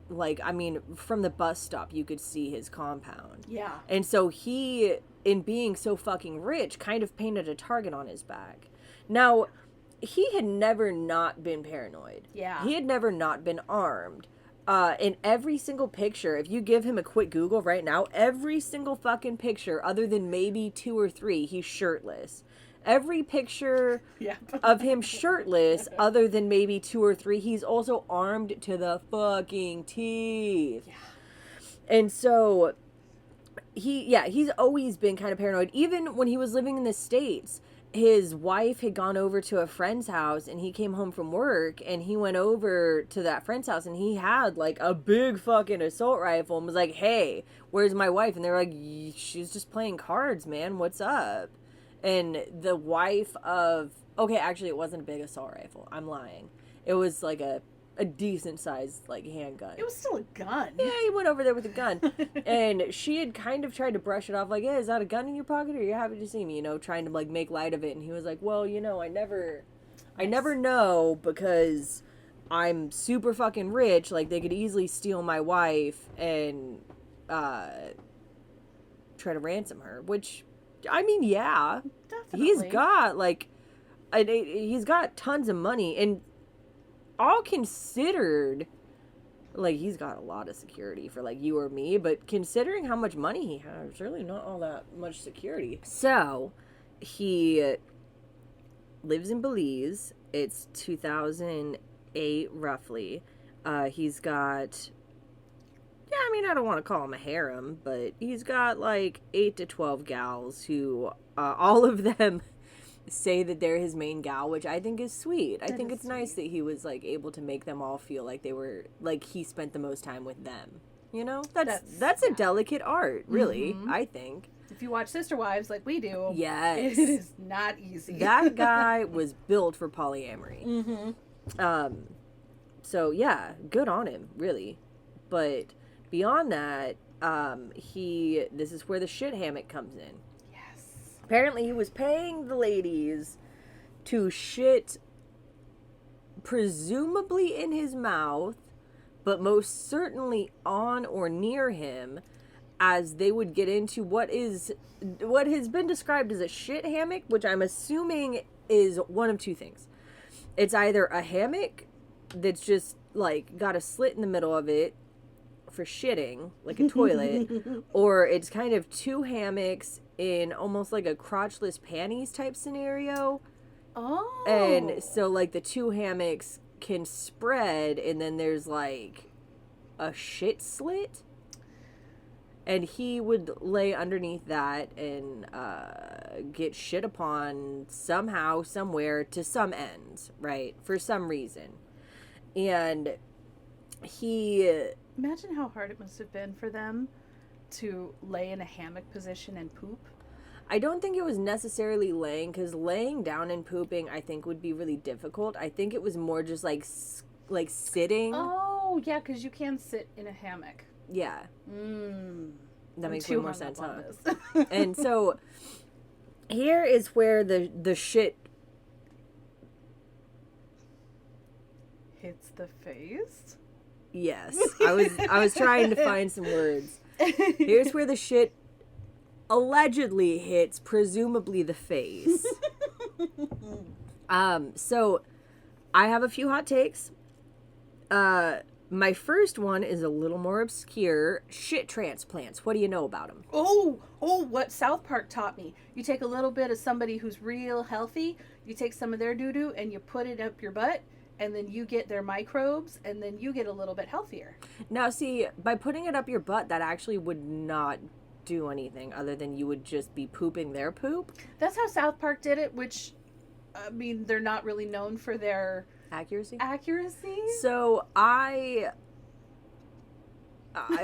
like, I mean, from the bus stop, you could see his compound. Yeah. And so he, in being so fucking rich, kind of painted a target on his back. Now, he had never not been paranoid. Yeah. He had never not been armed. In every single picture, if you give him a quick Google right now, every single fucking picture, other than maybe 2 or 3, he's shirtless. Every picture of him shirtless, other than maybe 2 or 3, he's also armed to the fucking teeth. Yeah. And so, he's always been kind of paranoid. Even when he was living in the States, his wife had gone over to a friend's house and he came home from work and he went over to that friend's house and he had like a big fucking assault rifle and was like, hey, where's my wife? And they're like, she's just playing cards, man. What's up? And the wife of... Okay, actually, it wasn't a big assault rifle. I'm lying. It was like a decent sized like handgun. It was still a gun. Yeah, he went over there with a gun. And she had kind of tried to brush it off like, hey, is that a gun in your pocket or are you happy to see me? Trying to like make light of it. And he was like, well, I never know because I'm super fucking rich. Like, they could easily steal my wife and try to ransom her. Which, I mean, yeah. Definitely. He's got tons of money. And all considered, like, he's got a lot of security for, like, you or me, but considering how much money he has, it's really not all that much security. So, he lives in Belize. It's 2008, roughly. He's got, I don't want to call him a harem, but he's got, like, 8 to 12 gals who, all of them say that they're his main gal, which I think is sweet. I think it's nice that he was like able to make them all feel like they were like he spent the most time with them. That's a delicate art, really. I think. If you watch Sister Wives like we do, Yes. it is not easy. That guy was built for polyamory. Mm-hmm. So yeah, good on him, really. But beyond that, this is where the shit hammock comes in. Yes. Apparently he was paying the ladies to shit presumably in his mouth, but most certainly on or near him, as they would get into what has been described as a shit hammock, which I'm assuming is one of two things. It's either a hammock that's just like got a slit in the middle of it for shitting, like a toilet, or it's kind of two hammocks in almost like a crotchless panties type scenario. Oh. And so like the two hammocks can spread, and then there's like a shit slit, and he would lay underneath that and get shit upon somehow, somewhere, to some end, right, for some reason. And he... Imagine how hard it must have been for them to lay in a hammock position and poop. I don't think it was necessarily laying, because laying down and pooping, I think, would be really difficult. I think it was more just like sitting. Oh, yeah, because you can sit in a hammock. Yeah. That makes way more sense, huh? This. And so here is where the shit hits the face. Yes, I was trying to find some words. Here's where the shit allegedly hits, presumably, the face. So I have a few hot takes. My first one is a little more obscure. Shit transplants. What do you know about them? Oh, what South Park taught me. You take a little bit of somebody who's real healthy, you take some of their doo-doo and you put it up your butt, and then you get their microbes, and then you get a little bit healthier. Now, see, by putting it up your butt, that actually would not do anything other than you would just be pooping their poop. That's how South Park did it, which, I mean, they're not really known for their... Accuracy? So I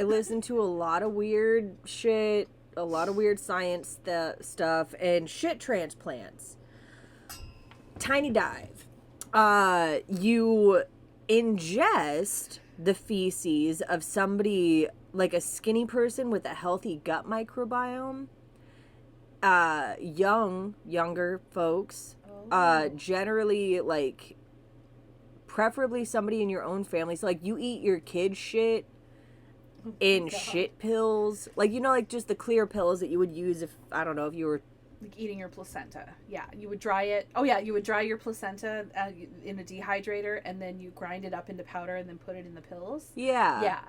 listen to a lot of weird shit, a lot of weird science stuff, and shit transplants. Tiny dive. You ingest the feces of somebody, like a skinny person with a healthy gut microbiome. Younger folks, generally, like, preferably somebody in your own family. So, like, you eat your kid's shit in shit pills. Like, you know, like, just the clear pills that you would use if, I don't know, if you were... Like eating your placenta. Yeah, you would dry it. Oh, yeah, you would dry your placenta in a dehydrator, and then you grind it up into powder and then put it in the pills. Yeah. Yeah.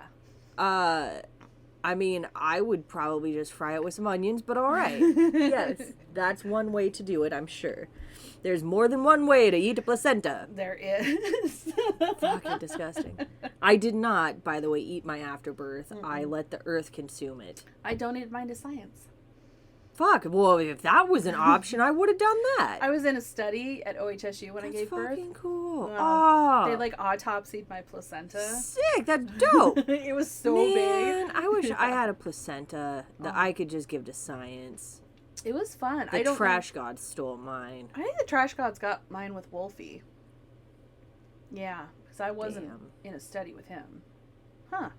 I mean, I would probably just fry it with some onions, but all right. Yes, that's one way to do it, I'm sure. There's more than one way to eat a placenta. There is. Fucking disgusting. I did not, by the way, eat my afterbirth. Mm-mm. I let the earth consume it. I donated mine to science. Fuck. Well, if that was an option, I would have done that. I was in a study at OHSU when I gave birth. That's fucking cool. They, like, autopsied my placenta. Sick. That's dope. It was so big. I wish I had a placenta that I could just give to science. It was fun. The trash gods stole mine. I think the trash gods got mine with Wolfie. Yeah, because I wasn't in a study with him. Huh.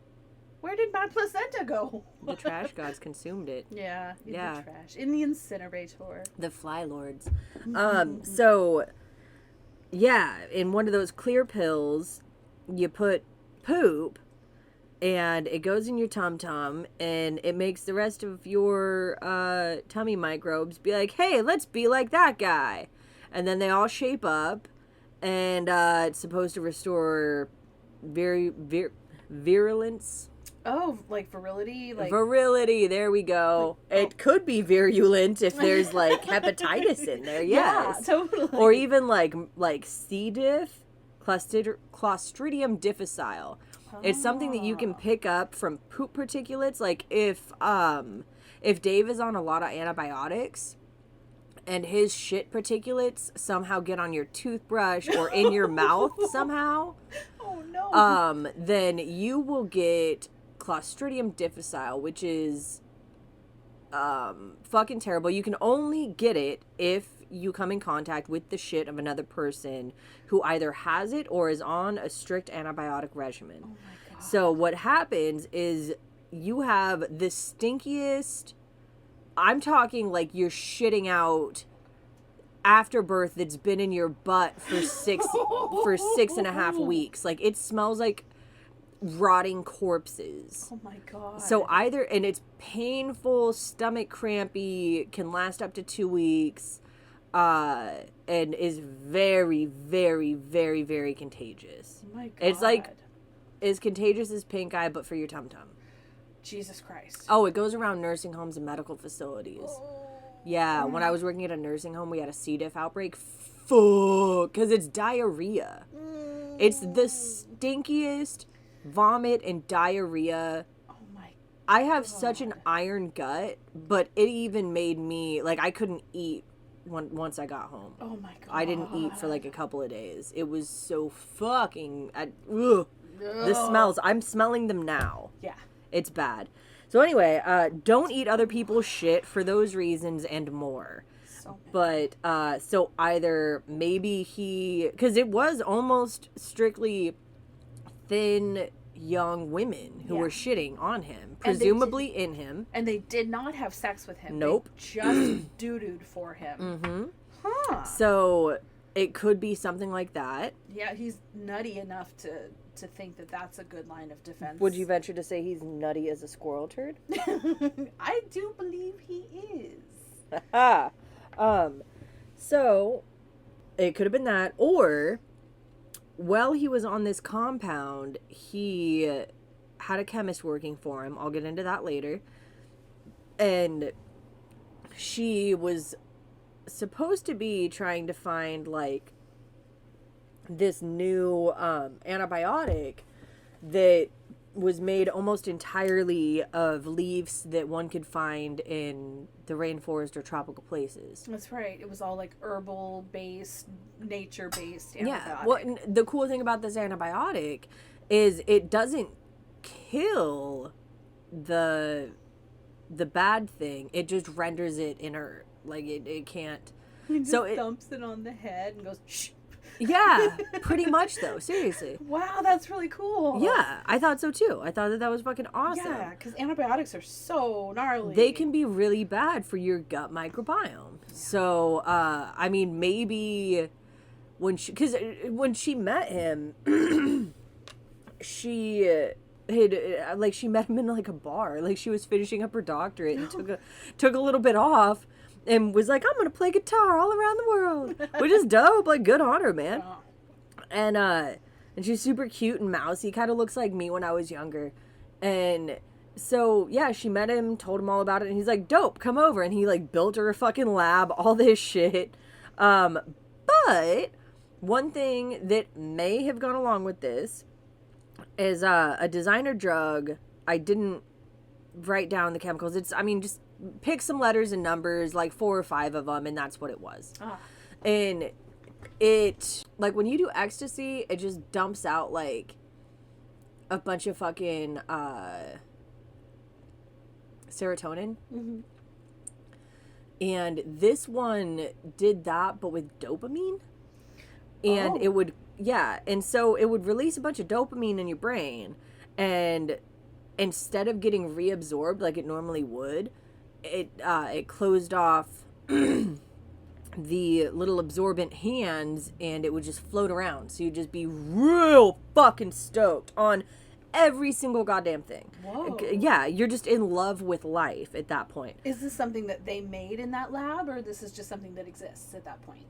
Where did my placenta go? The trash gods consumed it. Yeah. The trash. In the incinerator. The fly lords. So, yeah, in one of those clear pills, you put poop, and it goes in your tum-tum, and it makes the rest of your tummy microbes be like, hey, let's be like that guy. And then they all shape up, and it's supposed to restore virulence. Oh, like virility? Virility, there we go. It could be virulent if there's, like, hepatitis in there, yes. Yeah, totally. Or even, like C. diff, Clostridium difficile. It's something that you can pick up from poop particulates. Like, if Dave is on a lot of antibiotics and his shit particulates somehow get on your toothbrush or in your mouth somehow, oh no, then you will get Clostridium difficile, which is fucking terrible. You can only get it if you come in contact with the shit of another person who either has it or is on a strict antibiotic regimen. Oh my God. So what happens is you have the stinkiest, I'm talking like you're shitting out afterbirth that's been in your butt for 6.5 weeks. Like, it smells like rotting corpses. Oh my God. So and it's painful, stomach crampy, can last up to 2 weeks, and is very, very, very, very contagious. Oh my God. It's like as contagious as pink eye, but for your tum-tum. Jesus Christ. Oh, it goes around nursing homes and medical facilities. Oh. Yeah, when I was working at a nursing home, we had a C. diff outbreak. Fuck, because it's diarrhea. It's the stinkiest vomit and diarrhea. Oh my I have God. such an iron gut, but it even made me, like, I couldn't eat once I got home. Oh my God. I didn't eat for like a couple of days. It was so fucking, ugh. The smells, I'm smelling them now. Yeah. It's bad. So anyway, don't eat other people's shit for those reasons and more. So But, so either maybe because it was almost strictly thin, young women who were shitting on him, presumably in him. And they did not have sex with him. Nope. They just doo-dooed for him. Mm-hmm. Huh. So it could be something like that. Yeah, he's nutty enough to think that that's a good line of defense. Would you venture to say he's nutty as a squirrel turd? I do believe he is. So it could have been that, or while he was on this compound, he had a chemist working for him. I'll get into that later. And she was supposed to be trying to find like this new antibiotic that was made almost entirely of leaves that one could find in the rainforest or tropical places. That's right. It was all like herbal based, nature based antibiotic. Yeah. Well, the cool thing about this antibiotic is it doesn't kill the bad thing. It just renders it inert. Like it can't. He just so it dumps it on the head and goes shh. Yeah, pretty much though. Seriously. Wow, that's really cool. Yeah, I thought so too. I thought that was fucking awesome. Yeah, because antibiotics are so gnarly. They can be really bad for your gut microbiome. So, I mean, maybe when she met him, she had she met him in like a bar. Like she was finishing up her doctorate and took a little bit off. And was like, I'm going to play guitar all around the world. Which is dope. Like, good on her, man. Yeah. And she's super cute and mousy. Kind of looks like me when I was younger. And so, yeah, she met him, told him all about it. And he's like, dope, come over. And he, like, built her a fucking lab, all this shit. But one thing that may have gone along with this is a designer drug. I didn't write down the chemicals. Just pick some letters and numbers, like 4 or 5 of them, and that's what it was. And it, like, when you do ecstasy, it just dumps out, like, a bunch of fucking, serotonin. Mm-hmm. And this one did that, but with dopamine. And it would, and so it would release a bunch of dopamine in your brain, and instead of getting reabsorbed like it normally would, it closed off the little absorbent hands, and it would just float around. So you'd just be real fucking stoked on every single goddamn thing. Whoa. Yeah, you're just in love with life at that point. Is this something that they made in that lab, or this is just something that exists at that point?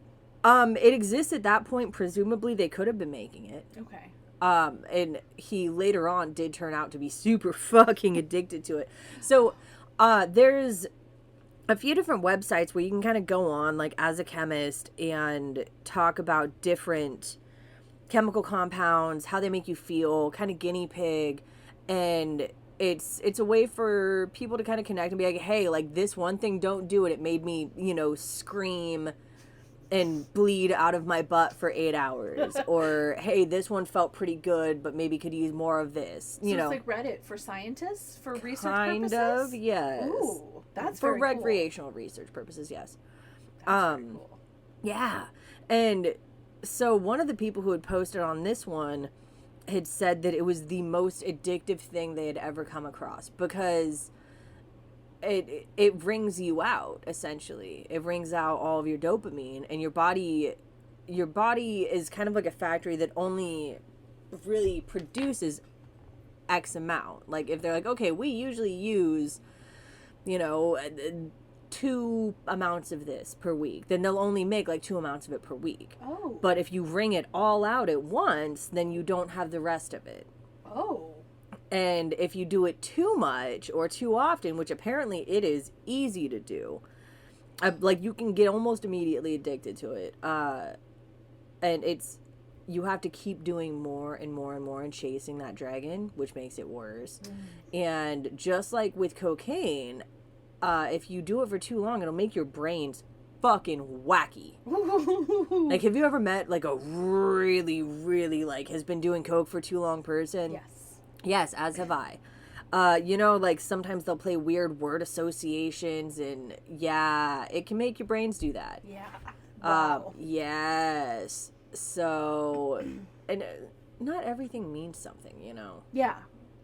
It exists at that point. Presumably they could have been making it. Okay. And he later on did turn out to be super fucking addicted to it. So, there's a few different websites where you can kind of go on, like, as a chemist and talk about different chemical compounds, how they make you feel, kind of guinea pig. And it's a way for people to kind of connect and be like, hey, like, this one thing, don't do it. It made me, scream and bleed out of my butt for 8 hours. Or, hey, this one felt pretty good, but maybe could use more of this. You know, it's like Reddit for scientists, for research kind purposes? of, yes. Ooh, that's for very recreational research purposes, yes. cool. That's very cool. Yeah. And so one of the people who had posted on this one had said that it was the most addictive thing they had ever come across, because it wrings you out, essentially. It wrings out all of your dopamine, and your body is kind of like a factory that only really produces X amount. Like, if they're like, okay, we usually use, 2 amounts of this per week, then they'll only make like 2 amounts of it per week. Oh. But if you wring it all out at once, then you don't have the rest of it. Oh. And if you do it too much or too often, which apparently it is easy to do, like, you can get almost immediately addicted to it. And you have to keep doing more and more and more and chasing that dragon, which makes it worse. And just like with cocaine, if you do it for too long, it'll make your brains fucking wacky. Like, have you ever met like a really, really like has been doing coke for too long person? Yes, as have I. Like, sometimes they'll play weird word associations, and yeah, it can make your brains do that. Yeah. Wow. Yes. So, and not everything means something, Yeah.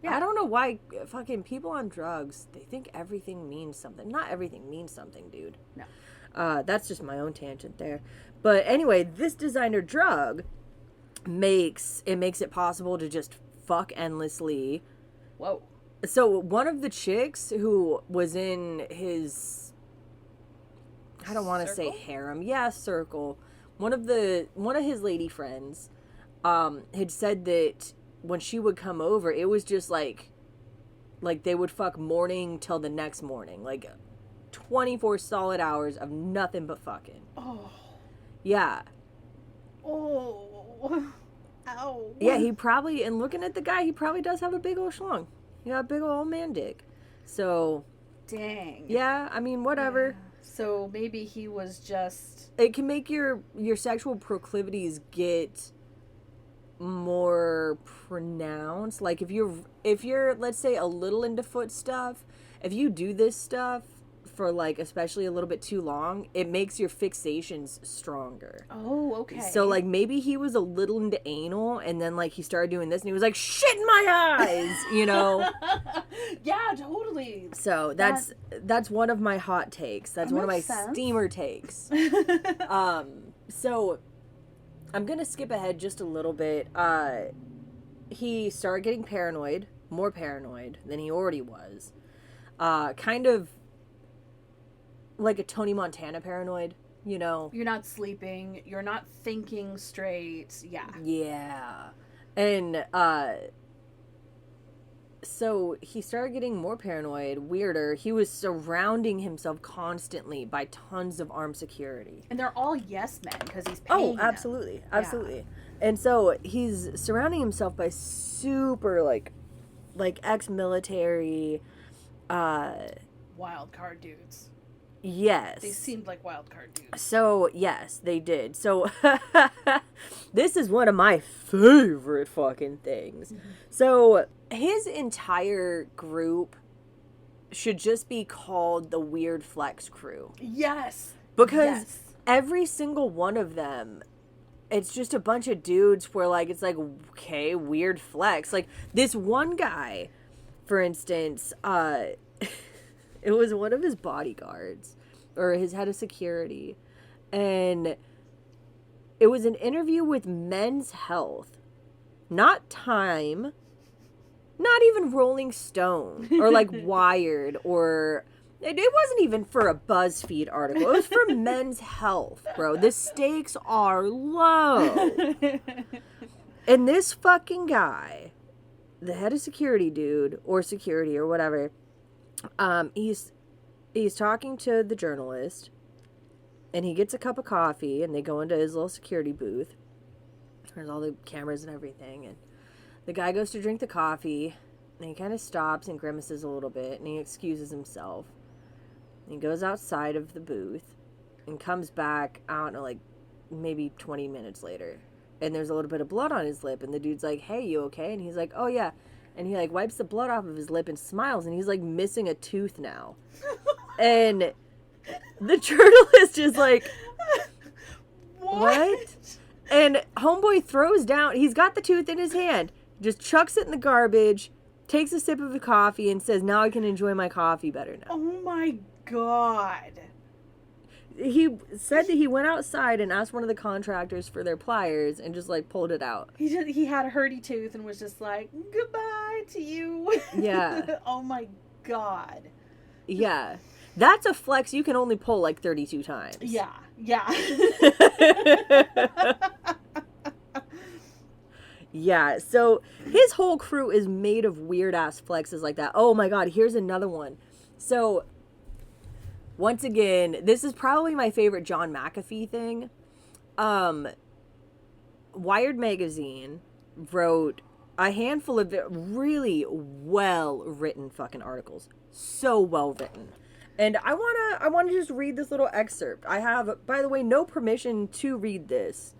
I don't know why fucking people on drugs, they think everything means something. Not everything means something, dude. No. That's just my own tangent there. But anyway, this designer drug makes it possible to just fuck endlessly. Whoa. So one of the chicks who was in his, I don't want to say harem, circle. One of his lady friends, had said that when she would come over, it was just like they would fuck morning till the next morning, like 24 solid hours of nothing but fucking. Oh. Yeah. Oh. Ow. Yeah, he probably, and looking at the guy, he probably does have a big old schlong. You got a big old man dick. So. Dang. Yeah, I mean, whatever. Yeah. So maybe he was just. It can make your sexual proclivities get more pronounced. Like, if you're let's say a little into foot stuff, if you do this stuff for like especially a little bit too long, it makes your fixations stronger. Oh, okay. So like maybe he was a little into anal, and then like he started doing this and he was like, shit in my eyes. Yeah, totally. So that's one of my hot takes. That's one of my steamer takes. So I'm gonna skip ahead just a little bit. He started getting paranoid, more paranoid than he already was. Kind of like a Tony Montana paranoid, You're not sleeping. You're not thinking straight. Yeah. Yeah. And, so he started getting more paranoid, weirder. He was surrounding himself constantly by tons of armed security. And they're all yes men because he's paying them. Absolutely. Absolutely. Yeah. And so he's surrounding himself by super, like ex-military, wild card dudes. Yes. They seemed like wild card dudes. So, yes, they did. So, this is one of my favorite fucking things. Mm-hmm. So, his entire group should just be called the Weird Flex Crew. Yes. Because every single one of them, it's just a bunch of dudes where, like, it's like, okay, weird flex. Like, this one guy, for instance, it was one of his bodyguards, or his head of security, and it was an interview with Men's Health, not Time, not even Rolling Stone, or like Wired, or it wasn't even for a BuzzFeed article. It was for Men's Health, bro. The stakes are low. And this fucking guy, the head of security dude, or security, or whatever, he's talking to the journalist, and he gets a cup of coffee, and they go into his little security booth. There's all the cameras and everything, and the guy goes to drink the coffee, and he kind of stops and grimaces a little bit, and he excuses himself. And he goes outside of the booth, and comes back, I don't know, like maybe 20 minutes later. And there's a little bit of blood on his lip. And the dude's like, hey, you okay? And he's like, oh, yeah. And he, like, wipes the blood off of his lip and smiles. And he's, like, missing a tooth now. And the journalist is like, what? And homeboy throws down. He's got the tooth in his hand. Just chucks it in the garbage. Takes a sip of the coffee and says, now I can enjoy my coffee better now. Oh, my God. He said that he went outside and asked one of the contractors for their pliers and just, like, pulled it out. He had a hurdy tooth and was just like, goodbye to you. Yeah. Oh, my God. Yeah. That's a flex you can only pull, like, 32 times. Yeah. Yeah. Yeah. So his whole crew is made of weird-ass flexes like that. Oh, my God. Here's another one. So... once again, this is probably my favorite John McAfee thing. Wired magazine wrote a handful of really well-written fucking articles. So well-written. And I wanna just read this little excerpt. I have, by the way, no permission to read this.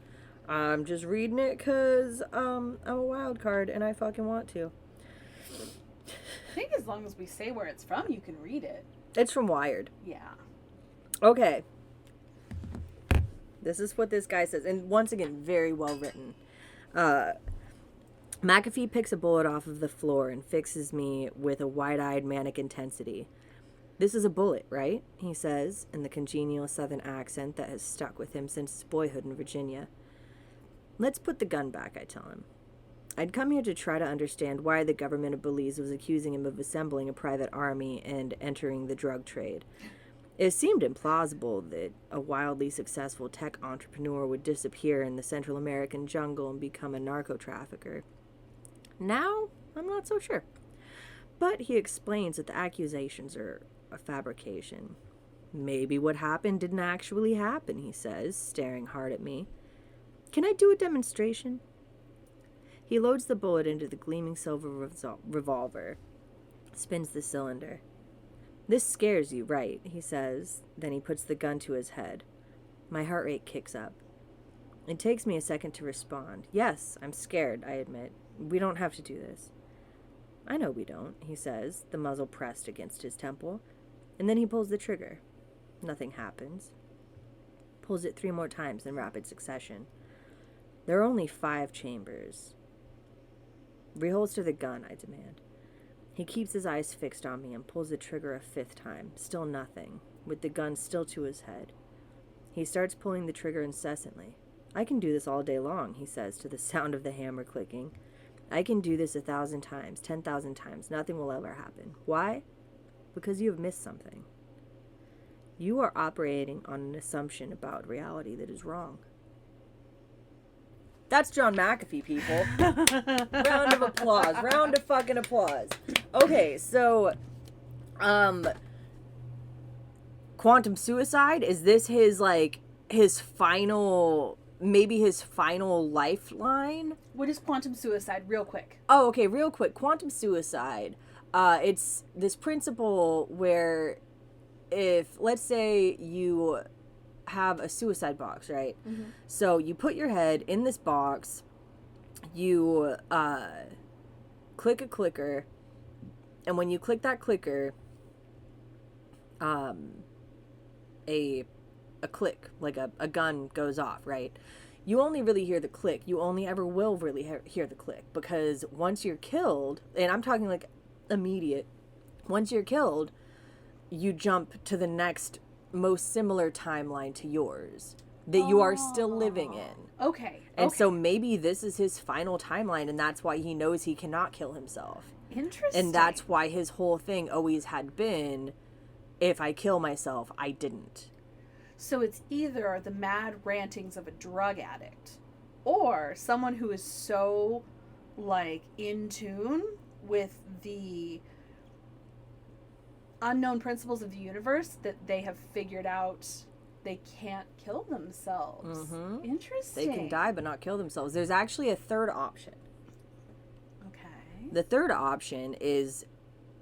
I'm just reading it because I'm a wild card and I fucking want to. I think as long as we say where it's from, you can read it. It's from Wired. Yeah. Okay. This is what this guy says. And once again, very well written. McAfee picks a bullet off of the floor and fixes me with a wide-eyed manic intensity. This is a bullet, right? He says, in the congenial southern accent that has stuck with him since his boyhood in Virginia. Let's put the gun back, I tell him. I'd come here to try to understand why the government of Belize was accusing him of assembling a private army and entering the drug trade. It seemed implausible that a wildly successful tech entrepreneur would disappear in the Central American jungle and become a narco-trafficker. Now, I'm not so sure. But he explains that the accusations are a fabrication. Maybe what happened didn't actually happen, he says, staring hard at me. Can I do a demonstration? He loads the bullet into the gleaming silver revolver, spins the cylinder. This scares you, right? He says. Then he puts the gun to his head. My heart rate kicks up. It takes me a second to respond. Yes, I'm scared, I admit. We don't have to do this. I know we don't, he says, the muzzle pressed against his temple. And then he pulls the trigger. Nothing happens. Pulls it 3 more times in rapid succession. There are only 5 chambers. Reholster the gun, I demand. He keeps his eyes fixed on me and pulls the trigger a 5th time. Still nothing, with the gun still to his head. He starts pulling the trigger incessantly. I can do this all day long, he says, to the sound of the hammer clicking. I can do this 1,000 times, 10,000 times. Nothing will ever happen. Why? Because you have missed something. You are operating on an assumption about reality that is wrong. That's John McAfee, people. Round of applause. Round of fucking applause. Okay, so, quantum suicide? Is this his, like, his final, maybe his final lifeline? What is quantum suicide, real quick? Oh, okay, real quick. Quantum suicide, it's this principle where if, let's say you have a suicide box, right? Mm-hmm. So you put your head in this box, you click a clicker, and when you click that clicker, a click, like a gun goes off, right? You only really hear the click. You only ever will really hear the click, because once you're killed, and I'm talking like immediate, once you're killed, you jump to the next most similar timeline to yours that you are still living in. Okay. And so maybe this is his final timeline, and that's why he knows he cannot kill himself. Interesting. And that's why his whole thing always had been, if I kill myself, I didn't. So it's either the mad rantings of a drug addict or someone who is so, like, in tune with the unknown principles of the universe that they have figured out they can't kill themselves. Mm-hmm. Interesting. They can die but not kill themselves. There's actually a third option. Okay. The third option is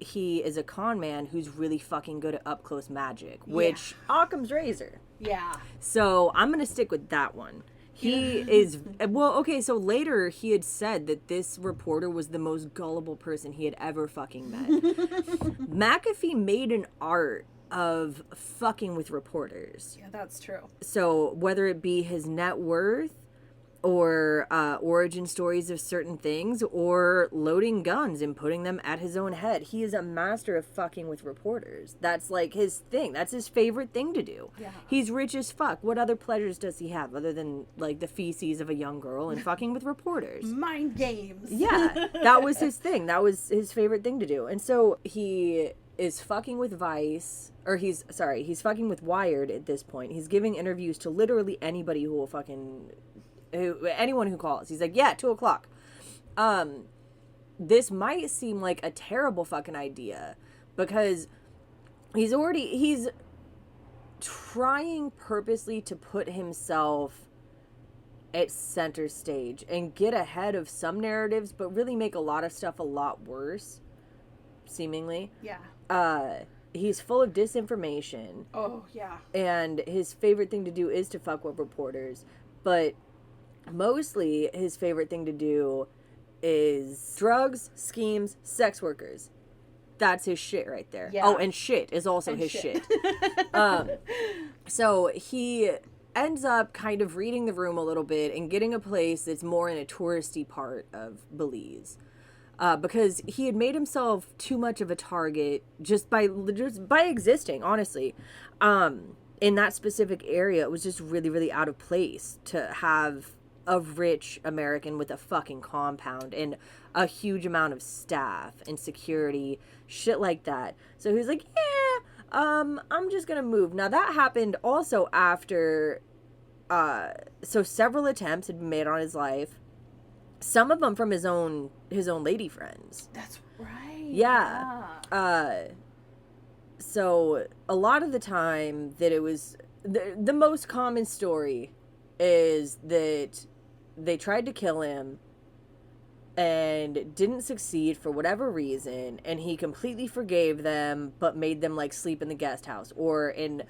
he is a con man who's really fucking good at up-close magic, which Occam's razor. Yeah. So I'm going to stick with that one. He is, well, okay, so later he had said that this reporter was the most gullible person he had ever fucking met. McAfee made an art of fucking with reporters. Yeah, that's true. So whether it be his net worth or origin stories of certain things or loading guns and putting them at his own head, he is a master of fucking with reporters. That's like his thing. That's his favorite thing to do. Yeah. He's rich as fuck. What other pleasures does he have other than like the feces of a young girl and fucking with reporters? Mind games. Yeah, that was his thing. That was his favorite thing to do. And so he is fucking with Vice, or he's fucking with Wired at this point. He's giving interviews to literally anybody who will fucking, anyone who calls. He's like, yeah, 2:00. This might seem like a terrible fucking idea because he's trying purposely to put himself at center stage and get ahead of some narratives, but really make a lot of stuff a lot worse, seemingly. Yeah. He's full of disinformation. Oh, yeah. And his favorite thing to do is to fuck with reporters. But mostly his favorite thing to do is drugs, schemes, sex workers. That's his shit right there. Yeah. Oh, and shit is also his shit. So he ends up kind of reading the room a little bit and getting a place that's more in a touristy part of Belize. Because he had made himself too much of a target just by existing, honestly. In that specific area, it was just really, really out of place to have a rich American with a fucking compound and a huge amount of staff and security, shit like that. So he was like, yeah, I'm just gonna move. Now that happened also after, so several attempts had been made on his life. Some of them from his own lady friends. That's right. Yeah. So a lot of the time that it was the most common story is that they tried to kill him and didn't succeed for whatever reason, and he completely forgave them but made them like sleep in the guest house, or in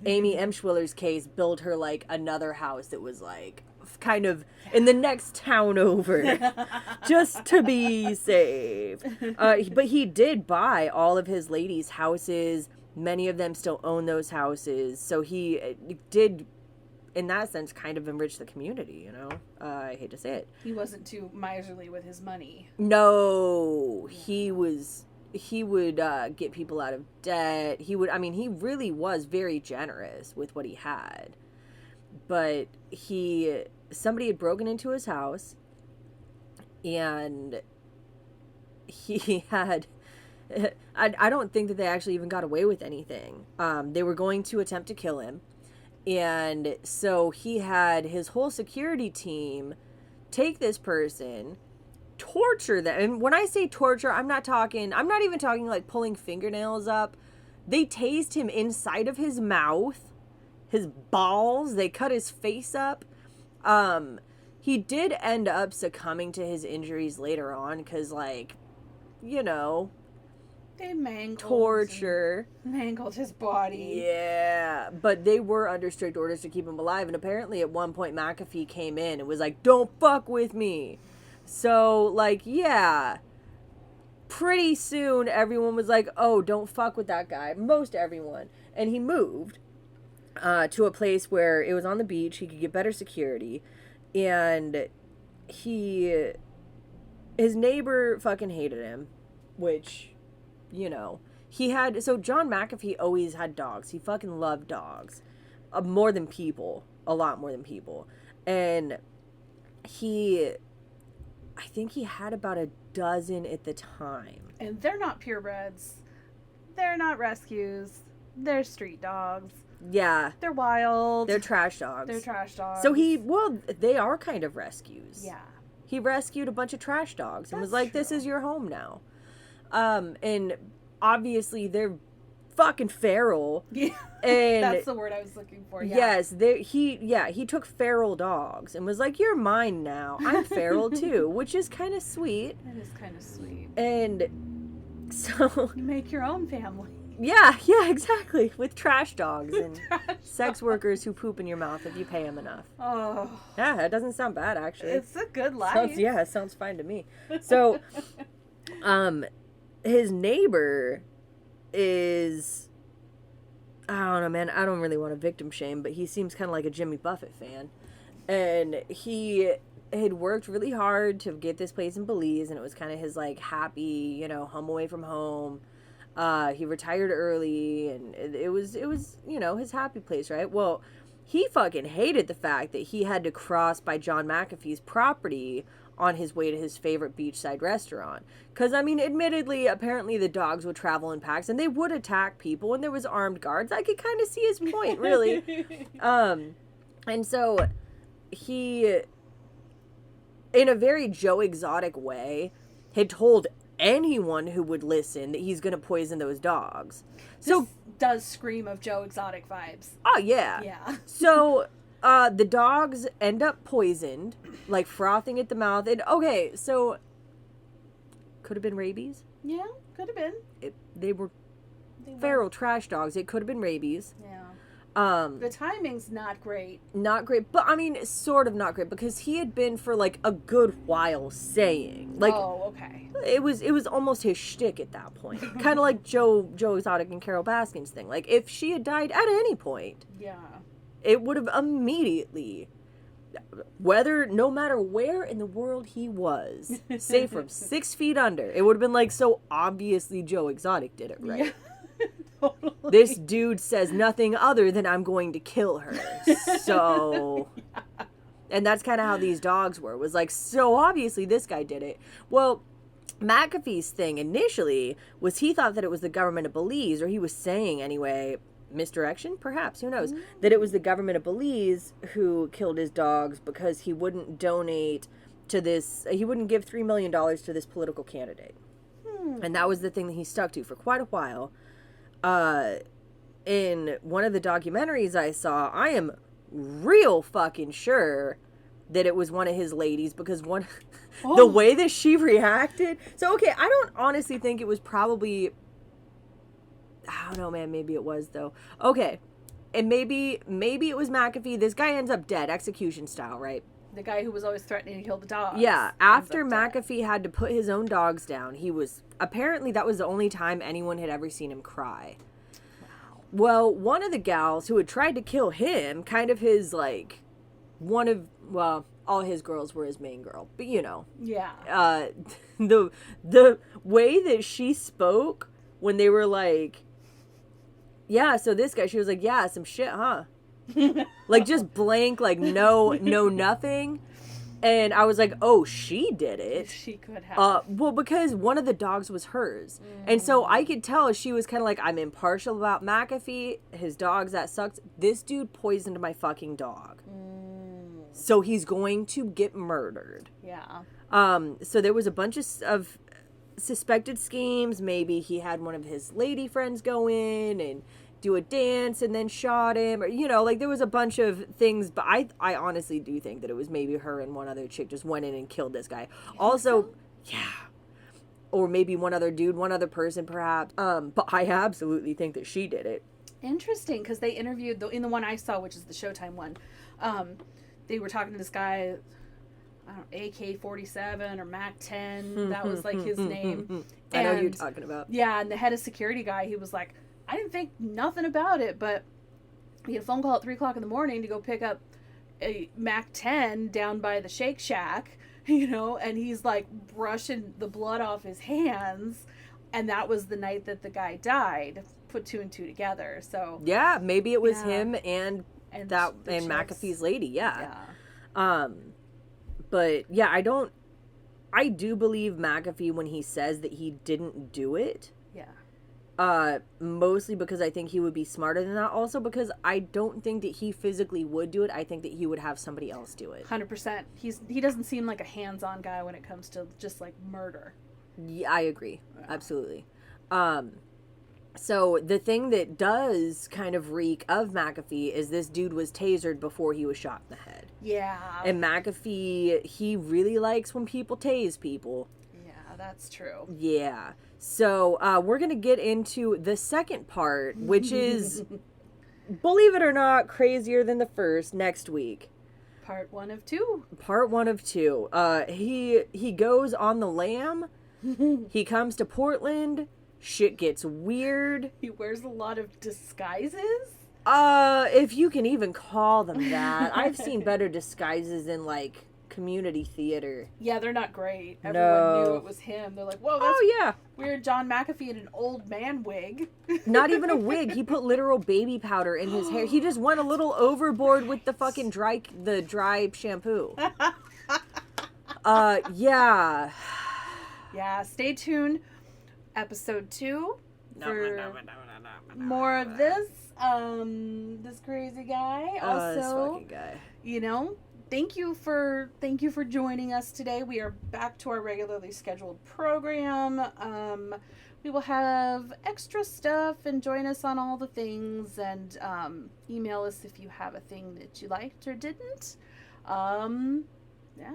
Amy Emschwiller's case, build her like another house that was like kind of in the next town over just to be safe. But he did buy all of his ladies' houses. Many of them still own those houses. So he did, in that sense, kind of enrich the community, you know? I hate to say it. He wasn't too miserly with his money. No, he would get people out of debt. He really was very generous with what he had. But somebody had broken into his house, and he had, I don't think that they actually even got away with anything. They were going to attempt to kill him, and so he had his whole security team take this person, torture them. And when I say torture, I'm not even talking like pulling fingernails up. They tased him inside of his mouth, his balls. They cut his face up. He did end up succumbing to his injuries later on because, like, you know, they mangled his body. Yeah, but they were under strict orders to keep him alive, and apparently at one point McAfee came in and was like, "Don't fuck with me." So, like, yeah, pretty soon everyone was like, "Oh, don't fuck with that guy." Most everyone. And he moved to a place where it was on the beach. He could get better security, and his neighbor fucking hated him, which, you know, John McAfee always had dogs. He fucking loved dogs, more than people, a lot more than people. And I think he had about a dozen at the time. And they're not purebreds. They're not rescues. They're street dogs. Yeah. They're wild. They're trash dogs. So they are kind of rescues. Yeah. He rescued a bunch of trash dogs and was like, true. "This is your home now." And obviously they're fucking feral. Yeah. And that's the word I was looking for. Yeah. Yes, he took feral dogs and was like, "You're mine now. I'm feral too," which is kind of sweet. That is kind of sweet. And so you make your own family. Yeah, exactly. With trash dogs and sex workers who poop in your mouth if you pay them enough. Oh. Yeah, that doesn't sound bad, actually. It's a good life. It sounds fine to me. So, his neighbor is, I don't know, man. I don't really want to victim shame, but he seems kind of like a Jimmy Buffett fan. And he had worked really hard to get this place in Belize, and it was kind of his, like, happy, home away from home. He retired early, and it was, his happy place, right? Well, he fucking hated the fact that he had to cross by John McAfee's property on his way to his favorite beachside restaurant. Because, I mean, admittedly, apparently the dogs would travel in packs, and they would attack people, and there was armed guards. I could kind of see his point, really. And so he, in a very Joe Exotic way, had told anyone who would listen that he's going to poison those dogs. So this does scream of Joe Exotic vibes. Oh, yeah. Yeah. So, the dogs end up poisoned, like frothing at the mouth. And, okay, so, could have been rabies? Yeah, could have been. They were feral trash dogs. It could have been rabies. Yeah. The timing's not great. Not great, but I mean, sort of not great, because he had been for like a good while saying, like, oh, okay, it was almost his shtick at that point, kind of like Joe Exotic and Carol Baskin's thing. Like, if she had died at any point, yeah, it would have immediately, no matter where in the world he was, say from 6 feet under, it would have been like, so obviously Joe Exotic did it, right? Yeah. Totally. This dude says nothing other than I'm going to kill her. So, yeah. And that's kind of how these dogs were. It was like, so obviously this guy did it. Well, McAfee's thing initially was he thought that it was the government of Belize, or he was saying anyway, misdirection, perhaps, who knows, that it was the government of Belize who killed his dogs because he wouldn't donate to this, he wouldn't give $3 million to this political candidate. And that was the thing that he stuck to for quite a while. In one of the documentaries I saw, I am real fucking sure that it was one of his ladies, because the way that she reacted. So, okay, I don't honestly think it was probably, I don't know, man, maybe it was though. Okay. And maybe it was McAfee. This guy ends up dead, execution style, right? The guy who was always threatening to kill the dogs. Yeah, after McAfee had to put his own dogs down, apparently that was the only time anyone had ever seen him cry. Wow. Well, one of the gals who had tried to kill him, kind of his, like, all his girls were his main girl, but Yeah. The way that she spoke when they were like, yeah, so this guy, she was like, yeah, some shit, huh? Like, just blank, like, no, nothing. And I was like, oh, she did it. She could have. Well, because one of the dogs was hers. And so I could tell she was kind of like, I'm impartial about McAfee. His dogs, that sucks. This dude poisoned my fucking dog. So he's going to get murdered. Yeah. So there was a bunch of suspected schemes. Maybe he had one of his lady friends go in and do a dance and then shot him, or like there was a bunch of things, but I honestly do think that it was maybe her and one other chick just went in and killed this guy. Also, yeah, or maybe one other dude, one other person perhaps, but I absolutely think that she did it. Interesting, because they interviewed in the one I saw, which is the Showtime one, they were talking to this guy, I don't know, AK-47 or MAC-10, that was like his name. I know who you're talking about. Yeah, and the head of security guy, he was like, I didn't think nothing about it, but he had a phone call at 3 o'clock in the morning to go pick up a MAC-10 down by the Shake Shack, and he's like brushing the blood off his hands, and that was the night that the guy died. Put 2 and 2 together. So yeah, maybe it was him and McAfee's lady. Yeah. But yeah, I do believe McAfee when he says that he didn't do it. Yeah. Mostly because I think he would be smarter than that. Also because I don't think that he physically would do it. I think that he would have somebody else do it. 100%. He doesn't seem like a hands-on guy when it comes to just like murder. Yeah, I agree. Yeah. Absolutely. So the thing that does kind of reek of McAfee is this dude was tasered before he was shot in the head. Yeah. And McAfee, he really likes when people tase people. Yeah. that's true. Yeah. So we're going to get into the second part, which is, believe it or not, crazier than the first next week. Part 1 of 2. Part 1 of 2. He goes on the lam. He comes to Portland. Shit gets weird. He wears a lot of disguises. If you can even call them that. I've seen better disguises in, like, community theater. Yeah, they're not great. Everyone knew it was him. They're like, whoa, that's weird. John McAfee in an old man wig. Not even a wig. He put literal baby powder in his hair. He just went a little overboard with the fucking dry shampoo. Yeah. Yeah, stay tuned. Episode 2 for more of this. This crazy guy. Also, this fucking guy. You know, thank you for joining us today. We are back to our regularly scheduled program. We will have extra stuff, and join us on all the things, and email us if you have a thing that you liked or didn't. Yeah.